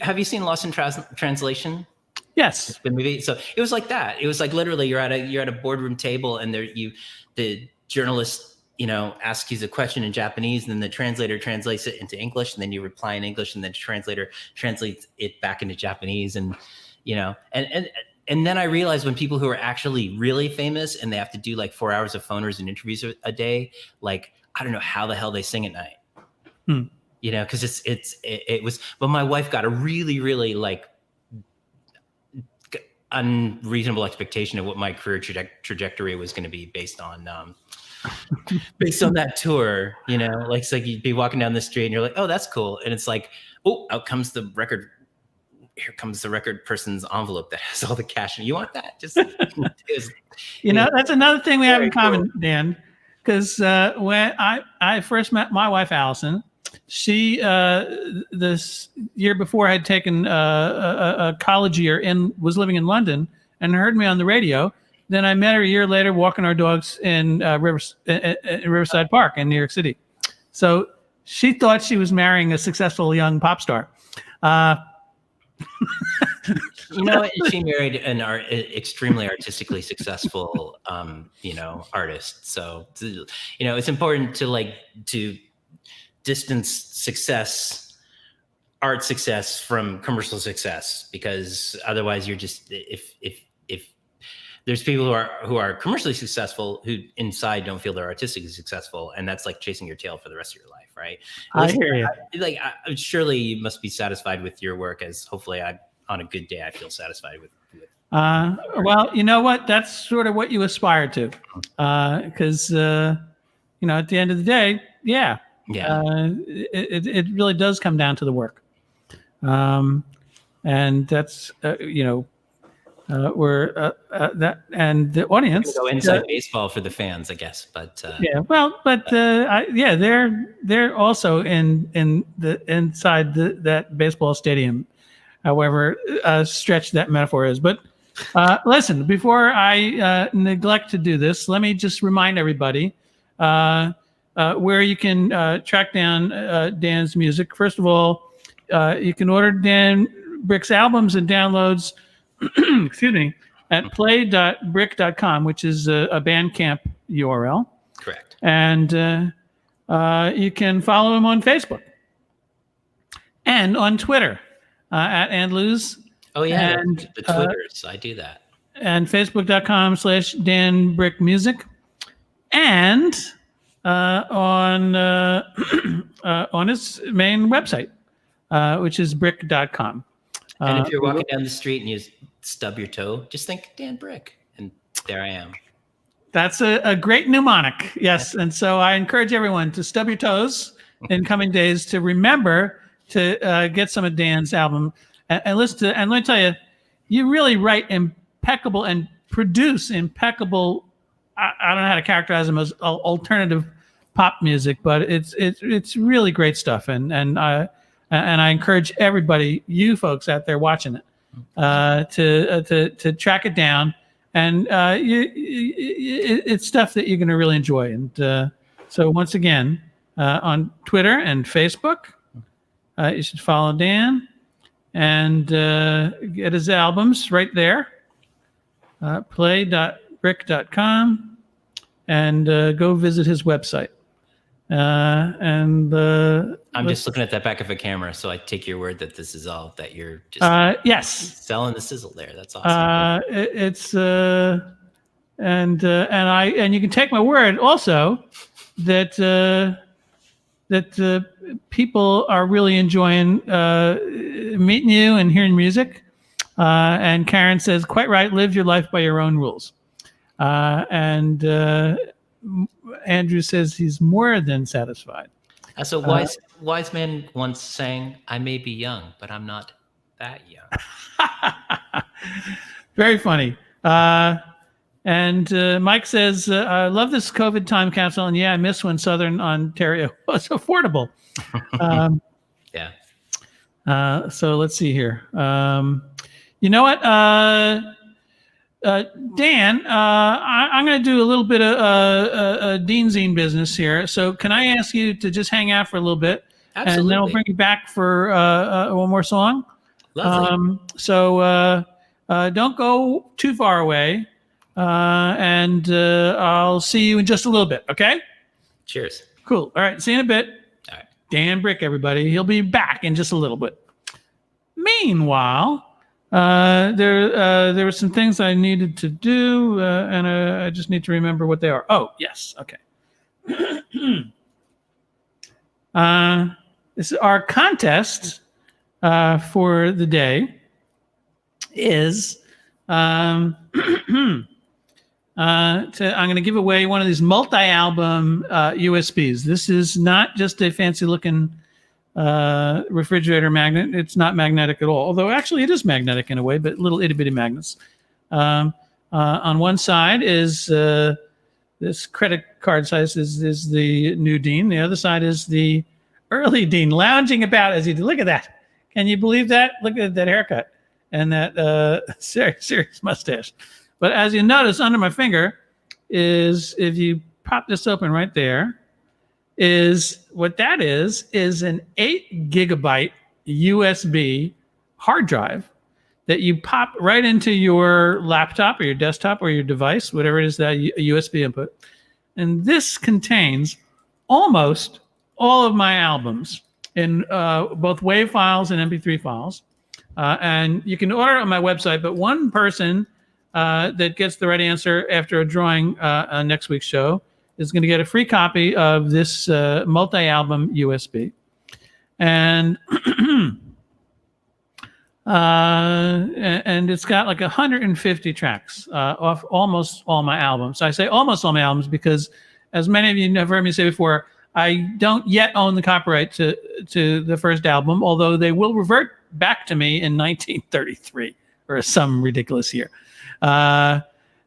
have you seen Lost in Translation? Yes. The movie. So it was like that. It was like literally you're at a boardroom table, and the journalist, you know, asks you the question in Japanese, and then the translator translates it into English, and then you reply in English, and then the translator translates it back into Japanese. And, you know, and then I realized when people who are actually really famous and they have to do like 4 hours of phoners and interviews a day, like, I don't know how the hell they sing at night, you know, because it was, but my wife got a really, really like unreasonable expectation of what my career trajectory was going to be based on that tour, you know, like it's like you'd be walking down the street and you're like, oh, that's cool. And it's like, oh, out comes the record. Here comes the record person's envelope that has all the cash. And you want that? Just, you know, that's another thing we have in common, Dan, because when I first met my wife, Allison, she this year before had taken a college year and was living in London and heard me on the radio. Then I met her a year later walking our dogs in Riverside Park in New York City. So she thought she was marrying a successful young pop star. You know, she married an extremely artistically successful, you know, artist. So, you know, it's important to distance success, art success, from commercial success, because otherwise you're just, if there's people who are commercially successful who inside don't feel they're artistically successful, and that's like chasing your tail for the rest of your life, right? I hear you. Surely you must be satisfied with your work, as hopefully on a good day I feel satisfied with. Well, you know what? That's sort of what you aspire to, because at the end of the day, it really does come down to the work, and that's where that and the audience go inside baseball for the fans, I guess. But they're also in the inside that baseball stadium, however stretched that metaphor is. But listen, before I neglect to do this, let me just remind everybody where you can track down Dan's music. First of all, you can order Dan Bryk's albums and downloads excuse me, at play.bryk.com, which is a Bandcamp URL. Correct. And you can follow him on Facebook and on Twitter at @andlose. Oh, yeah, and the Twitters. I do that. And facebook.com/Dan Bryk Music. And on his main website, which is bryk.com. And if you're walking down the street and you stub your toe, just think Dan Bryk, and there I am. That's a great mnemonic, yes. And so I encourage everyone to stub your toes in coming days to remember to get some of Dan's album and listen to. And let me tell you, you really write impeccable and produce impeccable. I don't know how to characterize them as alternative pop music, but it's really great stuff. And I encourage everybody, you folks out there watching it, to track it down. And it's stuff that you're going to really enjoy. And so once again, on Twitter and Facebook, you should follow Dan and get his albums right there. Play.bryk.com and go visit his website. I'm just looking at that back of a camera, so I take your word that this is all that you're just yes, selling the sizzle there. That's awesome. And you can take my word also that people are really enjoying meeting you and hearing music. And Karen says, quite right, live your life by your own rules. And Andrew says he's more than satisfied. As a wise man once sang, I may be young, but I'm not that young. Very funny. And Mike says, I love this COVID time capsule. And yeah, I miss when Southern Ontario was affordable. Yeah. So let's see here. You know what? Dan, I'm going to do a little bit of DeanZine business here. So can I ask you to just hang out for a little bit? Absolutely. And then we'll bring you back for one more song. Lovely. So don't go too far away. And I'll see you in just a little bit. Okay? Cheers. Cool. All right. See you in a bit. All right. Dan Bryk, everybody. He'll be back in just a little bit. Meanwhile, there were some things I needed to do, and I just need to remember what they are. Oh, yes. Okay. This is our contest for the day is I'm going to give away one of these multi-album USBs. This is not just a fancy-looking refrigerator magnet. It's not magnetic at all, although actually it is magnetic in a way, but little itty-bitty magnets. On one side is this credit card size is the new Dean. The other side is the early Dean lounging about as he did. Look at that. Can you believe that? Look at that haircut and that serious mustache. But as you notice under my finger is, if you pop this open right there, is what that is an 8 gigabyte USB hard drive that you pop right into your laptop or your desktop or your device, whatever it is, that USB input. And this contains almost all of my albums in both WAV files and MP3 files. And you can order it on my website, but one person that gets the right answer after a drawing on next week's show is going to get a free copy of this multi-album USB. And and it's got like 150 tracks off almost all my albums. So I say almost all my albums because, as many of you have heard me say before, I don't yet own the copyright to the first album, although they will revert back to me in 1933 or some ridiculous year. So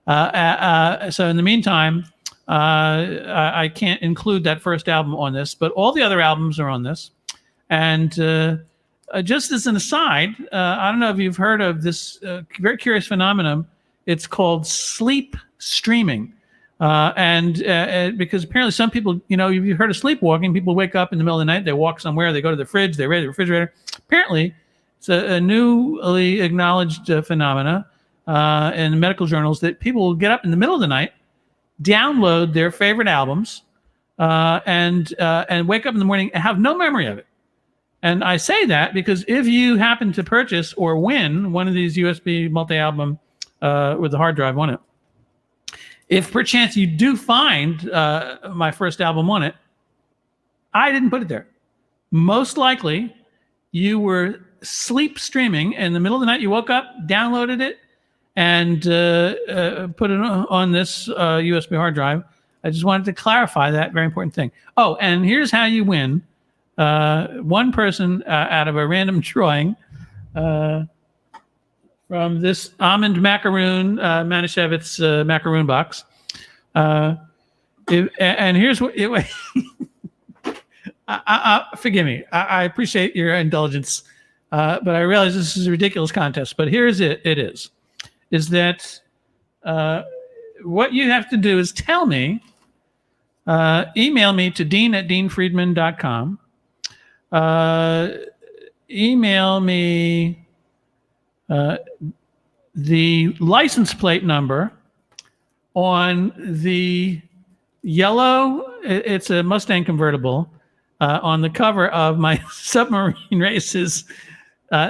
in the meantime, I can't include that first album on this, but all the other albums are on this. And just as an aside, I don't know if you've heard of this very curious phenomenon. It's called sleep streaming. Because apparently some people, you've heard of sleepwalking. People wake up in the middle of the night, they walk somewhere, they go to the fridge, they raid the refrigerator. Apparently, it's a newly acknowledged phenomena in medical journals that people will get up in the middle of the night, download their favorite albums, and wake up in the morning and have no memory of it. And I say that because if you happen to purchase or win one of these USB multi-album with a hard drive on it, if perchance you do find my first album on it, I didn't put it there. Most likely, you were sleep streaming in the middle of the night. You woke up, downloaded it, and put it on this USB hard drive. I just wanted to clarify that very important thing. Oh, and here's how you win. One person out of a random drawing from this almond macaroon, Manischewitz macaroon box. And here's what forgive me. I appreciate your indulgence, but I realize this is a ridiculous contest. But here's it is that what you have to do is tell me, email me to dean@deanfriedman.com. Email me the license plate number on the yellow, it's a Mustang convertible, on the cover of my Submarine Races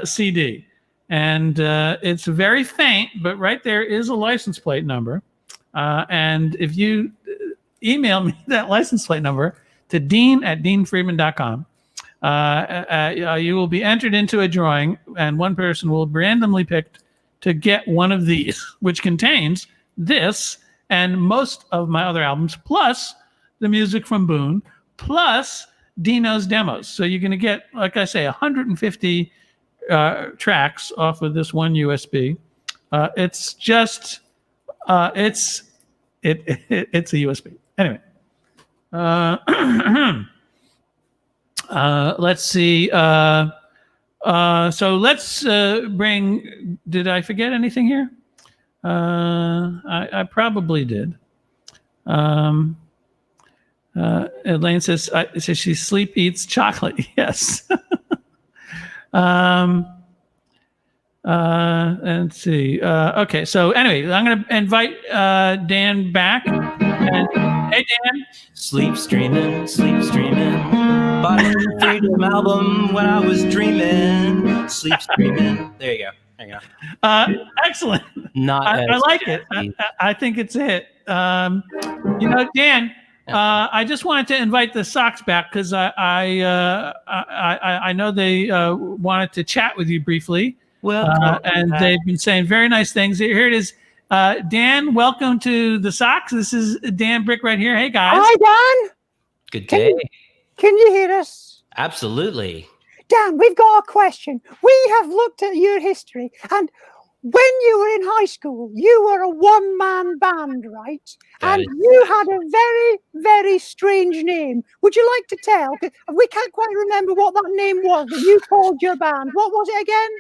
CD. And it's very faint, but right there is a license plate number. And if you email me that license plate number to dean@deanfriedman.com, you will be entered into a drawing, and one person will be randomly picked to get one of these, which contains this and most of my other albums, plus the music from Boone, plus Dino's demos. So you're going to get, like I say, 150 tracks off of this one USB. It's just, it's a USB. Anyway. Let's see. So let's bring. Did I forget anything here? I probably did. Elaine says she sleep eats chocolate. Yes. And let's see. Okay. So anyway, I'm going to invite Dan back. And, hey, Dan. Sleep streaming. Bought the Freedom album when I was dreaming. Sleep streaming. There you go. Excellent. I like it. I think it's a hit. Dan, I just wanted to invite the Sox back because I know they wanted to chat with you briefly. Well, and they've been saying very nice things. Here it is. Dan, welcome to the Sox. This is Dan Bryk right here. Hey, guys. Hi, Dan. Good day. Can you hear us? Absolutely. Dan, we've got a question. We have looked at your history, and when you were in high school, you were a one-man band, right? And you had a very, very strange name. Would you like to tell? We can't quite remember what that name was that you called your band. What was it again?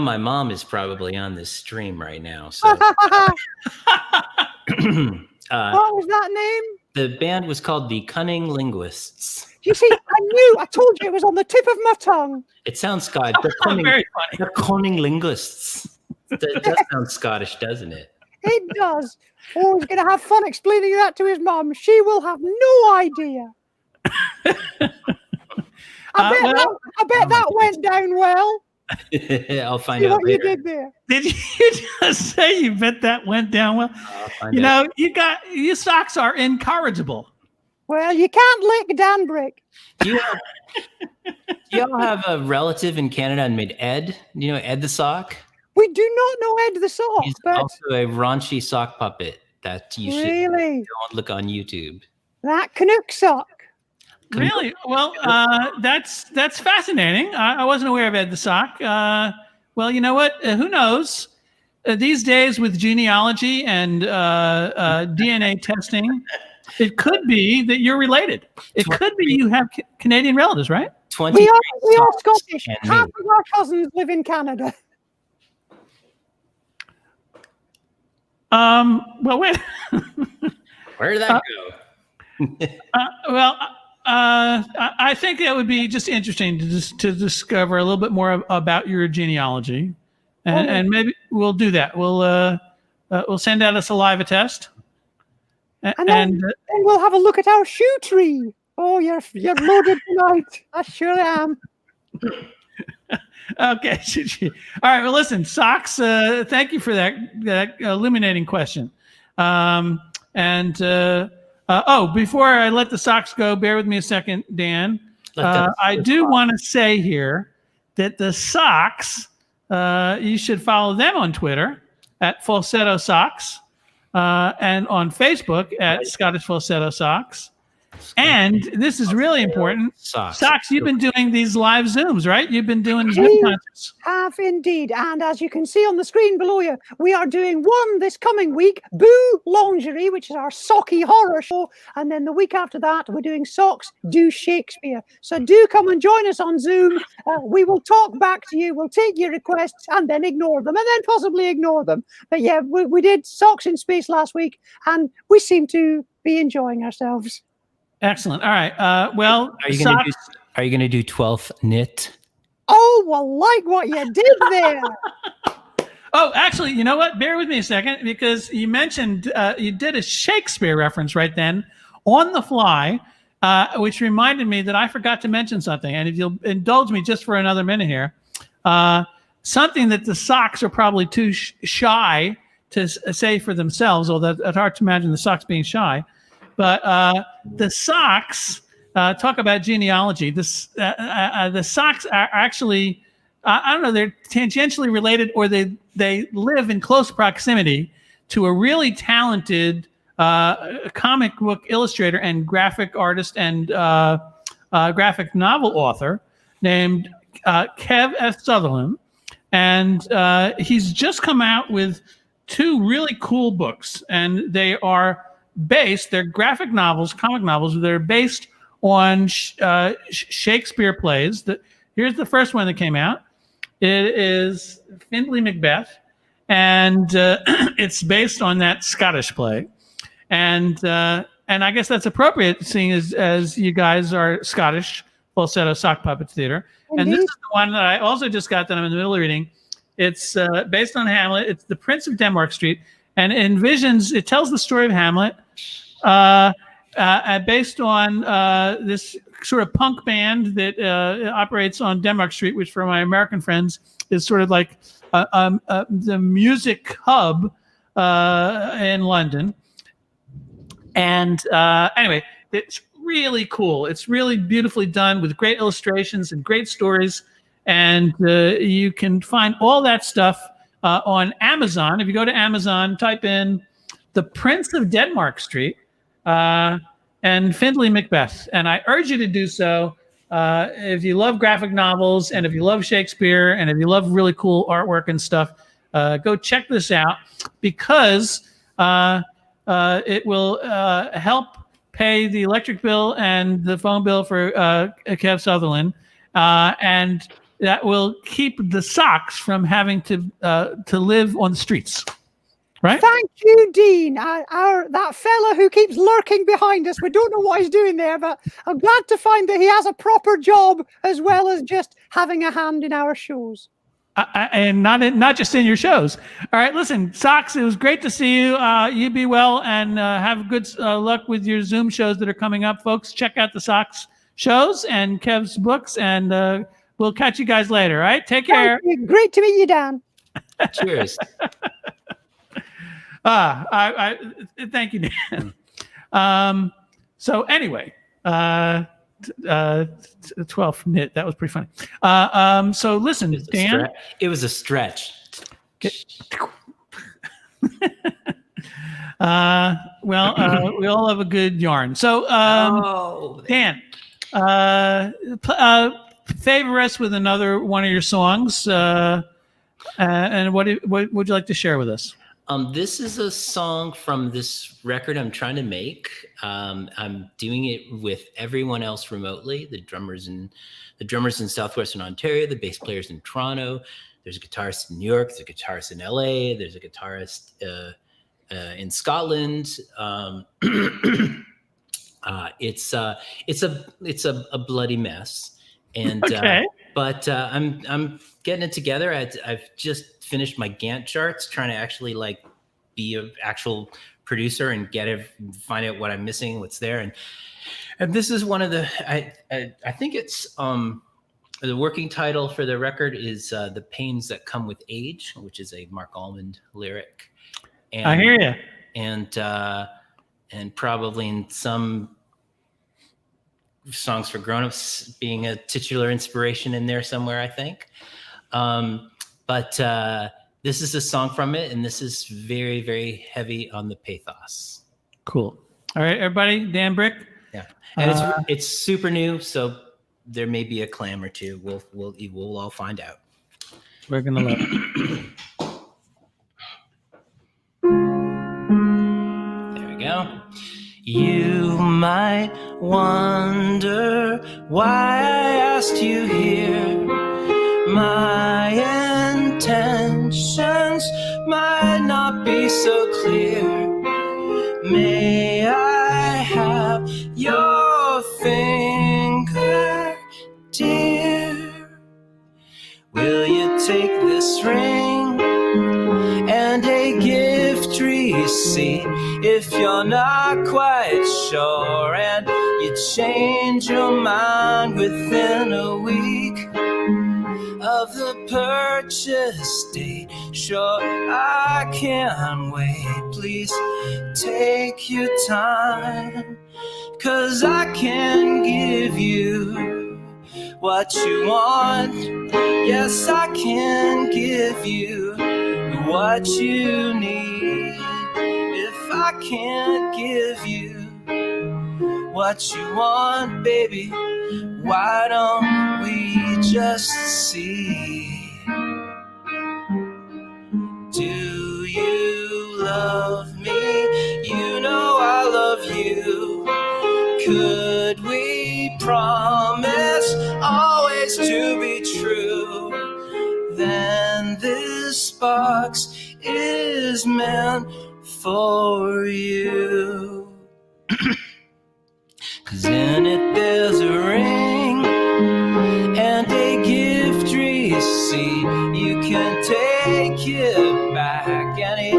My mom is probably on this stream right now. So. What was that name? The band was called the Cunning Linguists. You see, I told you it was on the tip of my tongue. It sounds Scottish. The Cunning Linguists. That does sound Scottish, doesn't it? It does. Oh, he's going to have fun explaining that to his mom. She will have no idea. I bet that went down well. I'll find See out what you later. did there. Did you just say you bet that went down well? I'll find You out. know, your socks are incorrigible. Well, you can't lick Dan Bryk. Do y'all have a relative in Canada named Ed? You know Ed the sock? We do not know Ed the sock, He's but also a raunchy sock puppet that you should really, don't look on YouTube. that Canuck sock. Really? Well, that's fascinating. I wasn't aware of Ed the sock. Well, you know what? Who knows? These days with genealogy and DNA testing, it could be that you're related. It could be you have Canadian relatives, right? 20 We are Scottish. and Half me. of our cousins live in Canada. Well, wait. Where did that go? Well, I think it would be just interesting to discover a little bit more about your genealogy, and Okay. maybe we'll do that. We'll send out a saliva test, And and then we'll have a look at our shoe tree. Oh, you're loaded tonight. I sure am. okay. All right. Well, listen, socks. Thank you for that illuminating question. Oh, before I let the socks go, bear with me a second, Dan. I do want to say here that the socks, you should follow them on Twitter at Falsetto Socks and on Facebook at Scottish Falsetto Socks. And this is really important. Socks, you've been doing these live Zooms, right? You've been doing Zoom We concerts. have indeed. And as you can see on the screen below you, we are doing one this coming week, Boo Lingerie, which is our socky horror show. And then the week after that, we're doing Socks Do Shakespeare. So do come and join us on Zoom. We will talk back to you. We'll take your requests and then ignore them and then possibly ignore them. But yeah, we did Socks in Space last week and we seem to be enjoying ourselves. Excellent. All right. Well, Are you gonna do 12th knit? Oh, well, like what you did there. Oh, actually, you know what? Bear with me a second because you mentioned you did a Shakespeare reference right then on the fly, which reminded me that I forgot to mention something. And if you'll indulge me just for another minute here, something that the socks are probably too shy to say for themselves, although it's hard to imagine the socks being shy. But the socks, talk about genealogy. The socks are actually, I don't know, they're tangentially related or they live in close proximity to a really talented comic book illustrator and graphic artist and graphic novel author named Kev F. Sutherland. And he's just come out with 2 really cool books. And they're graphic novels, comic novels. They're based on Shakespeare plays. Here's the first one that came out. It is Findlay Macbeth, and it's based on that Scottish play. And I guess that's appropriate, seeing as you guys are Scottish falsetto sock puppet theater. Indeed. And this is the one that I also just got that I'm in the middle of reading. It's based on Hamlet. It's The Prince of Denmark Street. And it tells the story of Hamlet based on this sort of punk band that operates on Denmark Street, which for my American friends is sort of like the music hub in London. And anyway, it's really cool. It's really beautifully done with great illustrations and great stories. And you can find all that stuff on Amazon. If you go to Amazon, type in The Prince of Denmark Street and Findlay Macbeth. And I urge you to do so if you love graphic novels and if you love Shakespeare and if you love really cool artwork and stuff. Go check this out because it will help pay the electric bill and the phone bill for Kev Sutherland. And that will keep the socks from having to live on the streets, right? Thank you, Dean. That fella who keeps lurking behind us. We don't know what he's doing there, but I'm glad to find that he has a proper job as well as just having a hand in our shows. And not just in your shows. All right, listen, Socks, it was great to see you. You be well and have good luck with your Zoom shows that are coming up, folks. Check out the Socks shows and Kev's books and we'll catch you guys later. All right. Take care. Thank you. Great to meet you, Dan. Cheers. I thank you, Dan. So anyway, 12 minute. That was pretty funny. So listen, Dan. It was a stretch. We all have a good yarn. So, Dan, favor us with another one of your songs. And what would you like to share with us? This is a song from this record I'm trying to make. I'm doing it with everyone else remotely. The drummers in Southwestern Ontario, the bass players in Toronto. There's a guitarist in New York. There's a guitarist in LA. There's a guitarist in Scotland. It's a bloody mess, and okay. But I'm getting it together. I've just finished my Gantt charts, trying to actually like be an actual producer and find out what I'm missing, what's there, and this is one of the I think it's the working title for the record is "The Pains That Come with Age," which is a Mark Almond lyric. And, I hear you. And probably in some songs for grown-ups being a titular inspiration in there somewhere, I think. But this is a song from it, and this is very, very heavy on the pathos. Cool. All right, everybody, Dan Bryk. Yeah, and it's super new, so there may be a clam or two. We'll all find out. We're gonna love it. There we go. You might wonder why I asked you here. My intentions might not be so clear. May I have your finger, dear? Will you take this ring and a gift receipt if you're not quite sure and you change your mind within a week of the purchase date? Sure, I can't wait. Please take your time, 'cause I can give you what you want. Yes, I can give you what you need. If I can't give you what you want, baby, why don't we just see? Do you love me? You know I love you. Could we promise always to be true? Then this box is meant for you. 'Cause in it there's a ring and a gift receipt. You can take it back any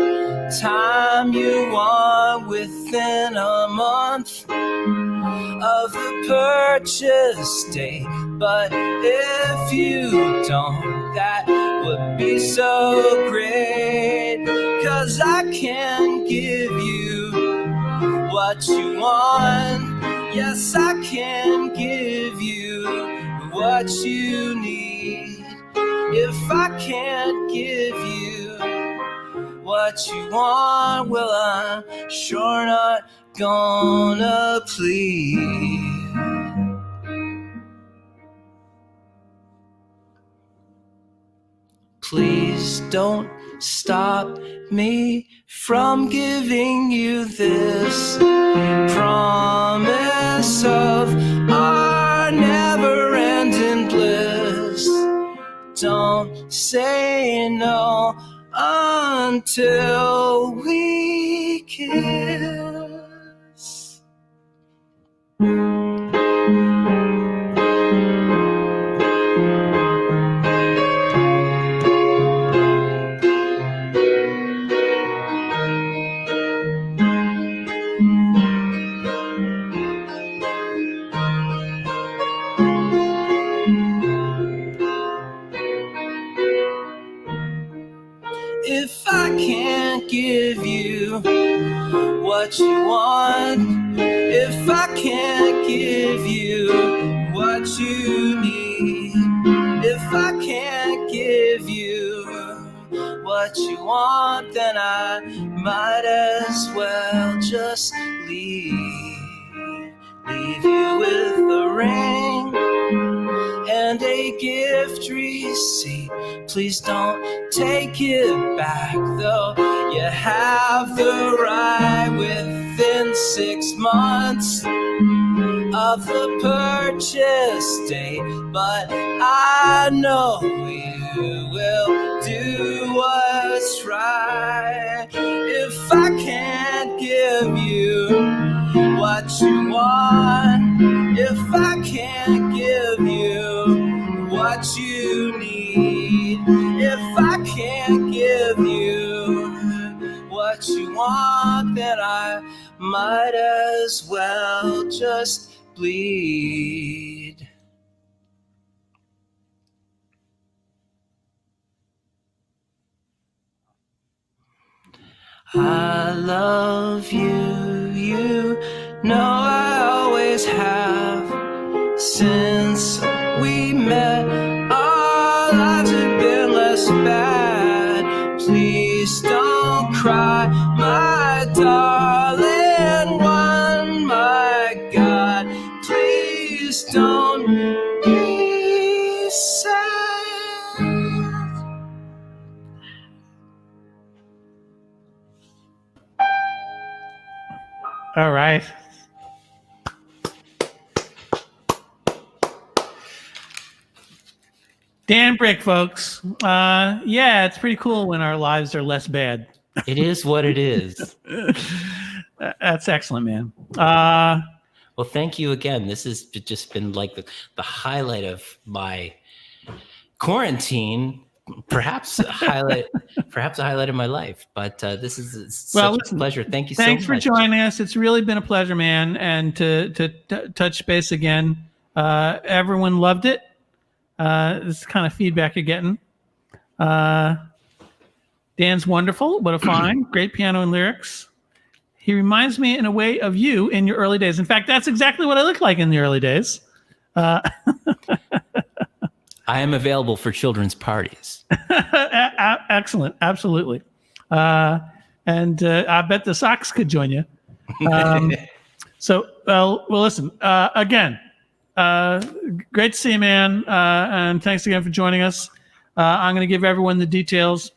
time you want within a month of the purchase date. But if you don't, that would be so great, 'cause I can give you what you want. Yes, I can give you what you need. If I can't give you what you want, well, I'm sure not gonna please. Please don't stop me from giving you this promise of our never-ending bliss. Don't say no until we kiss. you what you want, if I can't give you what you need, if I can't give you what you want, then I might as well just leave you with a ring and a gift receipt. Please don't take it back, though you have the right within 6 months of the purchase date. But I know you will do what's right. If I can't give you what you want, if I can't give you what you need, if I can't give you what you want, then I might as well just bleed. I love you, you know I always have. Since we met, our lives have been less bad. Please don't cry, my darling one, my God. Please don't be sad. All right. Dan Bryk, folks. Yeah, it's pretty cool when our lives are less bad. It is what it is. That's excellent, man. Well, thank you again. This has just been like the highlight of my quarantine, perhaps a highlight of my life. But this is such a pleasure. Thank you so much. Thanks for joining us. It's really been a pleasure, man. And to touch base again, everyone loved it. This is the kind of feedback you're getting. Dan's wonderful. What a find. Great piano and lyrics. He reminds me in a way of you in your early days. In fact, that's exactly what I looked like in the early days. I am available for children's parties. Excellent. Absolutely. And I bet the socks could join you. So, well, listen, again, great to see you, man. And thanks again for joining us. I'm going to give everyone the details,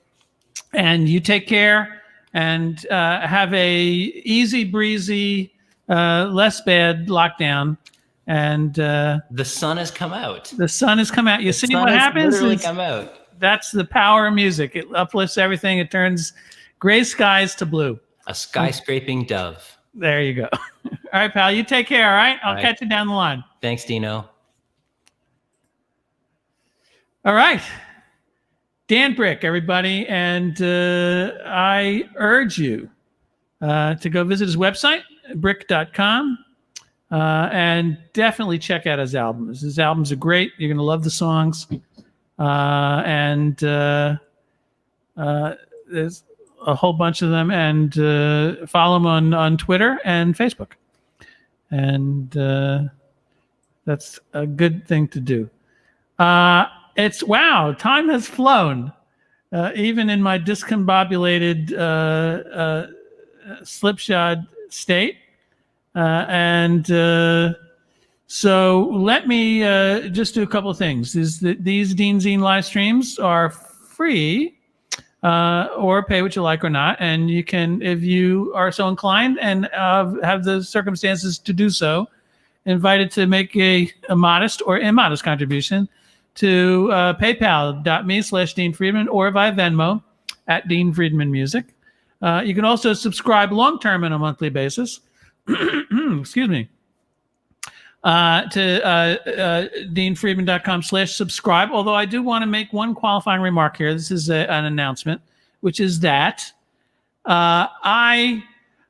and you take care and have a easy breezy, less bad lockdown. And the sun has come out. The sun has come out. You see what happens? Literally come out. That's the power of music. It uplifts everything. It turns gray skies to blue. A skyscraping dove. There you go. All right, pal. You take care. All right. I'll catch you down the line. Thanks, Dino. All right. Dan Bryk, everybody. And I urge you to go visit his website, bryk.com, and definitely check out his albums. His albums are great. You're going to love the songs. And there's a whole bunch of them, and follow him on Twitter and Facebook. And that's a good thing to do. Wow, time has flown. Even in my discombobulated slipshod state. So let me just do a couple of things. These DeanZine live streams are free, or pay what you like or not. And you can, if you are so inclined and have the circumstances to do so, invited to make a modest or immodest contribution to paypal.me/Dean Friedman, or via Venmo at Dean Friedman Music. You can also subscribe long-term on a monthly basis. Excuse me. To deanfriedman.com/subscribe. Although I do want to make one qualifying remark here. This is an announcement, which is that I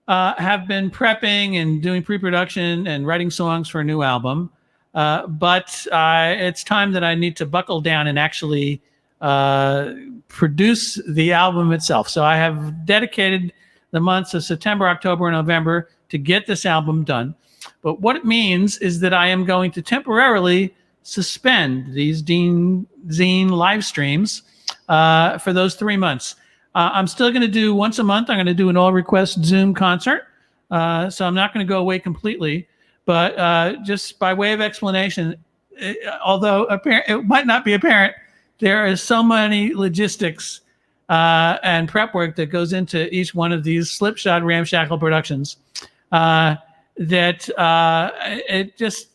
have been prepping and doing pre-production and writing songs for a new album. But it's time that I need to buckle down and actually produce the album itself. So I have dedicated the months of September, October, and November to get this album done. But what it means is that I am going to temporarily suspend these DeanZine live streams for those 3 months. I'm still going to do once a month. I'm going to do an all-request Zoom concert. So I'm not going to go away completely. But just by way of explanation, although it might not be apparent, there is so many logistics and prep work that goes into each one of these slipshod ramshackle productions that it just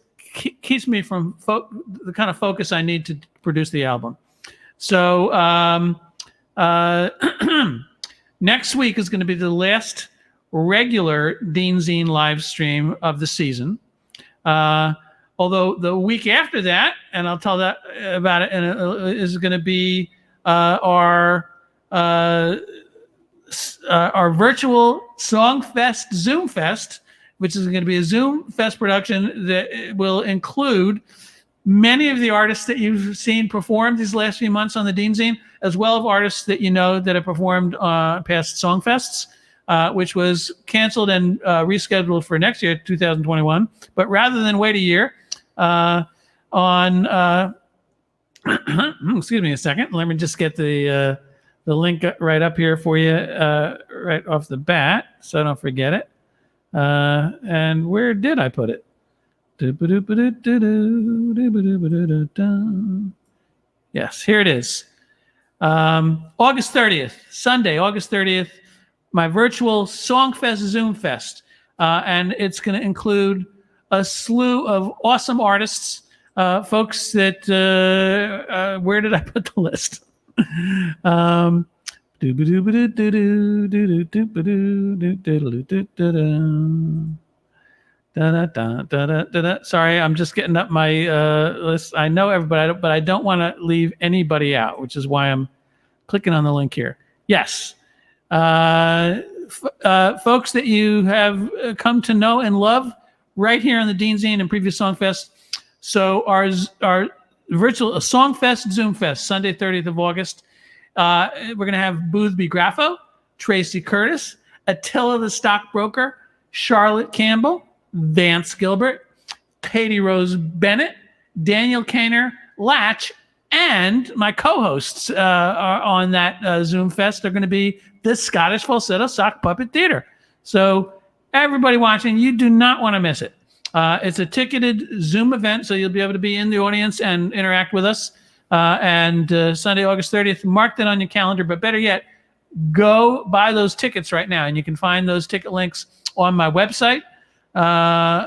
keeps me from the kind of focus I need to produce the album. So next week is going to be the last regular DeanZine live stream of the season. Although the week after that, and I'll tell that about it, and is going to be our virtual Song Fest Zoom Fest, which is going to be a Zoom Fest production that will include many of the artists that you've seen perform these last few months on the DeanZine, as well as artists that you know that have performed past Song Fests, which was canceled and rescheduled for next year, 2021. But rather than wait a year, excuse me a second. Let me just get the link right up here for you right off the bat, so I don't forget it. And where did I put it? Yes, here it is. August 30th, Sunday, August 30th, my virtual Songfest Zoom Fest. And it's going to include a slew of awesome artists, folks that, where did I put the list? Sorry, I'm just getting up my list. I know everybody, but I don't want to leave anybody out, which is why I'm clicking on the link here. Yes. Folks that you have come to know and love right here on the DeanZine and previous Songfest. So our virtual Songfest Zoom Fest, Sunday, 30th of August. We're going to have Boothby Graffo, Tracy Curtis, Attila the Stockbroker, Charlotte Campbell, Vance Gilbert, Katie Rose Bennett, Daniel Kaner, Latch, and my co-hosts are on that Zoom Fest are going to be the Scottish Falsetto Sock Puppet Theater. So everybody watching, you do not want to miss it. It's a ticketed Zoom event, so you'll be able to be in the audience and interact with us. And Sunday, August 30th, mark that on your calendar. But better yet, go buy those tickets right now. And you can find those ticket links on my website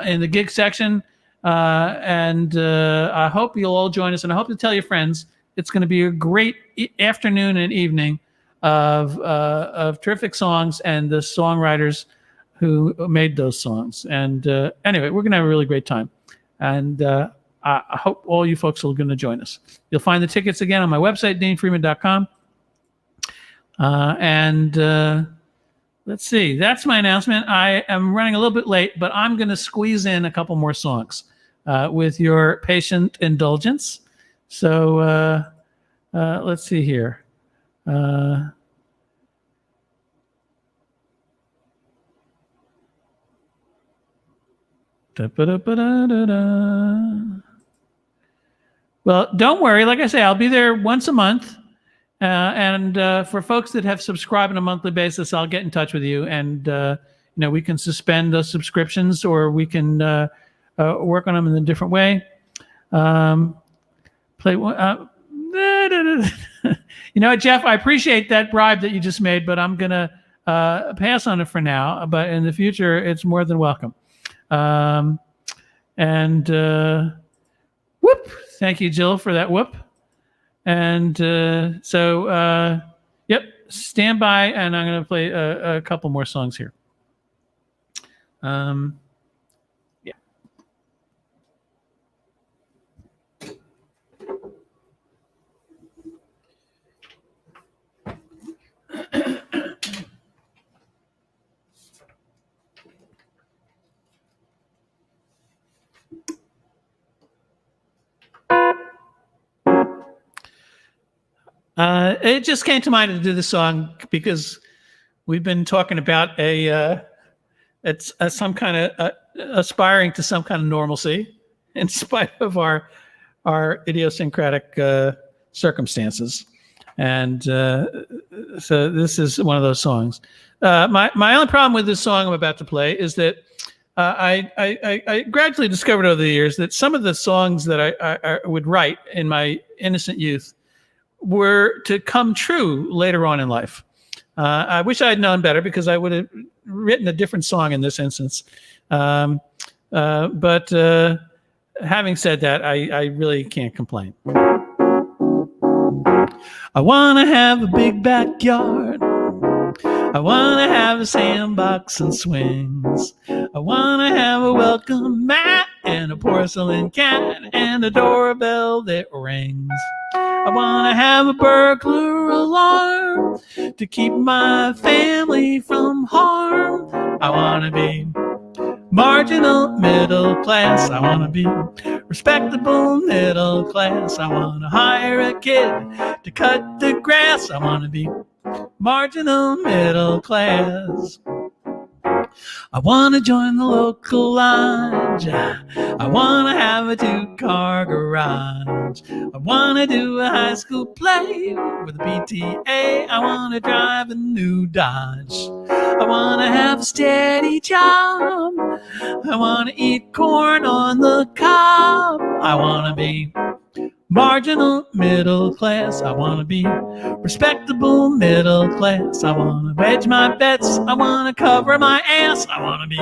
in the gig section. And I hope you'll all join us. And I hope to tell your friends. It's going to be a great afternoon and evening of terrific songs and the songwriters who made those songs. And anyway, we're going to have a really great time. And I hope all you folks are going to join us. You'll find the tickets again on my website, deanfriedman.com. Let's see. That's my announcement. I am running a little bit late, but I'm going to squeeze in a couple more songs with your patient indulgence. So let's see here. Well, don't worry. Like I say, I'll be there once a month. And for folks that have subscribed on a monthly basis, I'll get in touch with you. And, we can suspend those subscriptions or we can work on them in a different way. Jeff, I appreciate that bribe that you just made, but I'm going to pass on it for now. But in the future, it's more than welcome. Whoop. Thank you, Jill, for that whoop. And yep, stand by, and I'm going to play a couple more songs here. Yeah. It just came to mind to do this song because we've been talking about it's some kind of aspiring to some kind of normalcy in spite of our idiosyncratic circumstances. And so this is one of those songs. My only problem with this song I'm about to play is that I gradually discovered over the years that some of the songs that I would write in my innocent youth were to come true later on in life. I wish I had known better, because I would have written a different song in this instance. But having said that, I really can't complain. I want to have a big backyard. I want to have a sandbox and swings. I want to have a welcome mat and a porcelain cat and a doorbell that rings. I want to have a burglar alarm to keep my family from harm. I want to be marginal middle class. I want to be respectable middle class. I want to hire a kid to cut the grass. I want to be marginal middle class. I want to join the local lodge. I want to have a 2-car garage. I want to do a high school play with the PTA. I want to drive a new Dodge. I want to have a steady job. I want to eat corn on the cob. I want to be marginal middle class. I want to be respectable middle class. I want to wedge my bets. I want to cover my ass. I want to be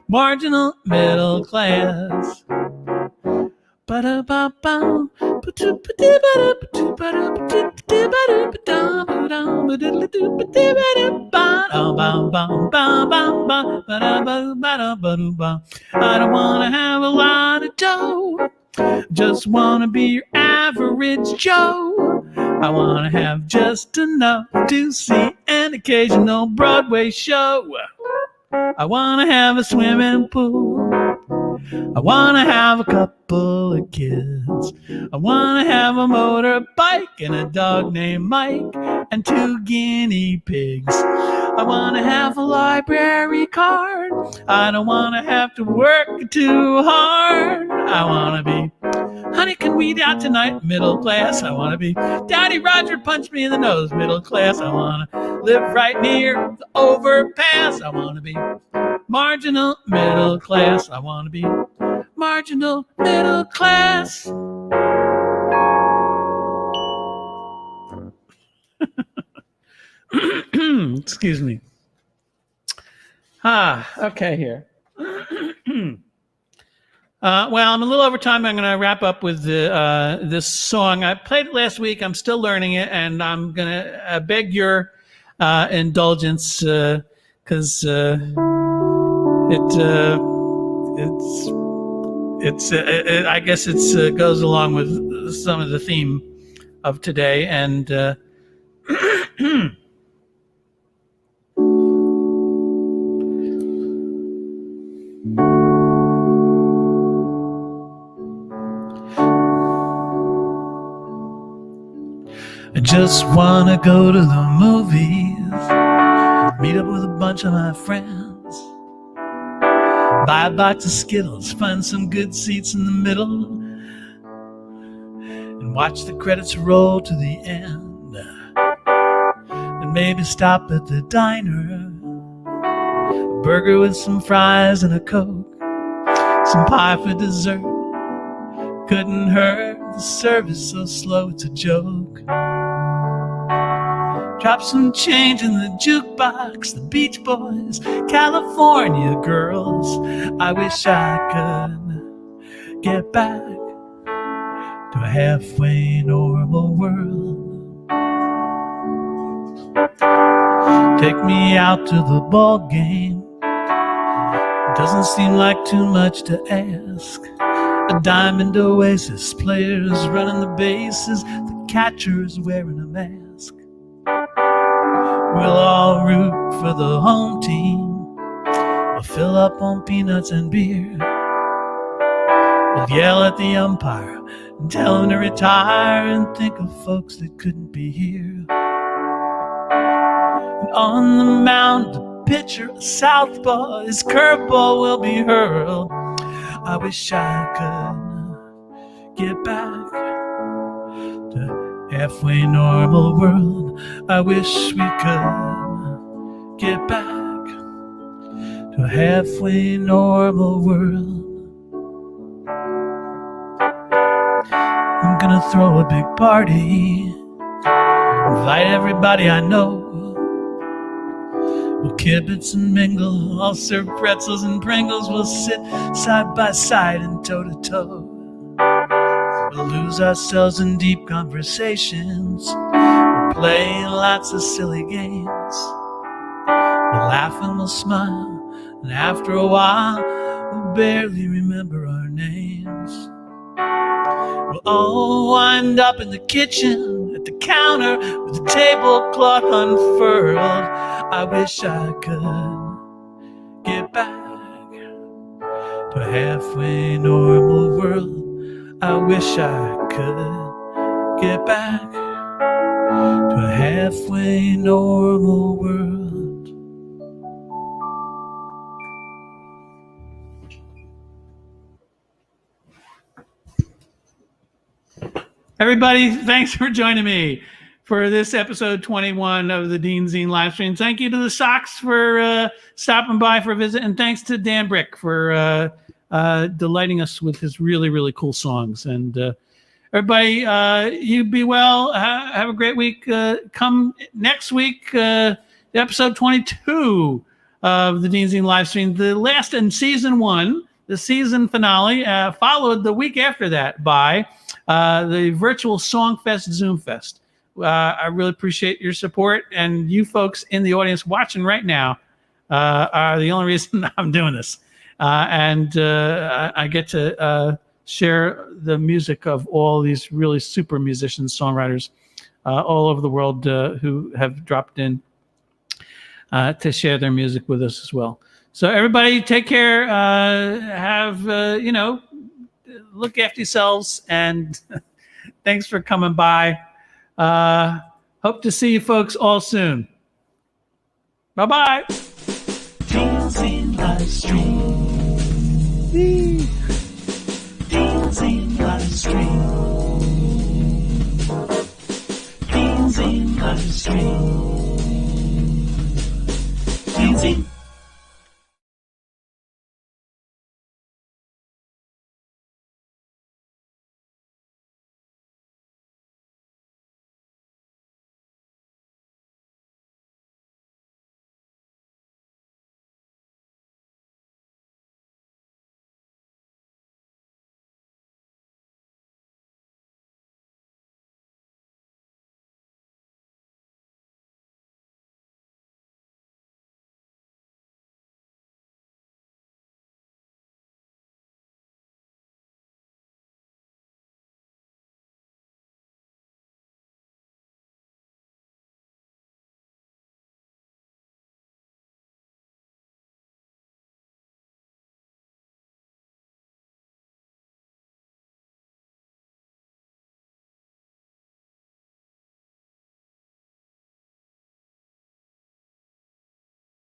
marginal middle class. Ba-da-ba-bum. I don't want to have a lot of dough. Just want to be your average Joe. I want to have just enough to see an occasional Broadway show. I want to have a swimming pool. I want to have a couple of kids. I want to have a motorbike and a dog named Mike and 2 guinea pigs. I want to have a library card. I don't want to have to work too hard. I want to be, honey, can we eat out tonight? Middle class. I want to be, Daddy Roger punched me in the nose. Middle class. I want to live right near the overpass. I want to be marginal middle class. I want to be marginal middle class. Excuse me. Okay here. Well, I'm a little over time. I'm going to wrap up with this song. I played it last week. I'm still learning it, and I'm going to beg your indulgence because I guess it goes along with some of the theme of today, and I just want to go to the movies, meet up with a bunch of my friends, buy a box of Skittles, find some good seats in the middle, and watch the credits roll to the end, and maybe stop at the diner, a burger with some fries and a Coke, some pie for dessert, couldn't hurt, the service so slow it's a joke. Drop some change in the jukebox, the Beach Boys, California girls. I wish I could get back to a halfway normal world. Take me out to the ball game. Doesn't seem like too much to ask. A diamond oasis, players running the bases, the catcher's wearing a mask. We'll all root for the home team. We'll fill up on peanuts and beer. We'll yell at the umpire and tell him to retire and think of folks that couldn't be here. On the mound, the pitcher, a southpaw, his curveball will be hurled. I wish I could get back to halfway normal world. I wish we could get back to a halfway normal world. I'm gonna throw a big party, invite everybody I know. We'll kibitz and mingle, I'll serve pretzels and Pringles. We'll sit side by side and toe to toe. We'll lose ourselves in deep conversations. We'll play lots of silly games. We'll laugh and we'll smile, and after a while, we'll barely remember our names. We'll all wind up in the kitchen at the counter with the tablecloth unfurled. I wish I could get back to a halfway normal world. I wish I could get back to a halfway normal world. Everybody, thanks for joining me for this episode 21 of the DeanZine Livestream. Thank you to the Sox for stopping by for a visit, and thanks to Dan Bryk for delighting us with his really, really cool songs. And everybody, you be well. Have a great week. Come next week, episode 22 of the DeanZine Livestream, the last in season 1, the season finale, followed the week after that by the virtual Songfest Zoom Fest. I really appreciate your support, and you folks in the audience watching right now are the only reason I'm doing this. And I get to share the music of all these really super musicians, songwriters all over the world who have dropped in to share their music with us as well. So everybody take care, look after yourselves, and thanks for coming by. Hope to see you folks all soon. Bye-bye. DeanZine LiveStream. DeanZine LiveStream. DeanZine LiveStream.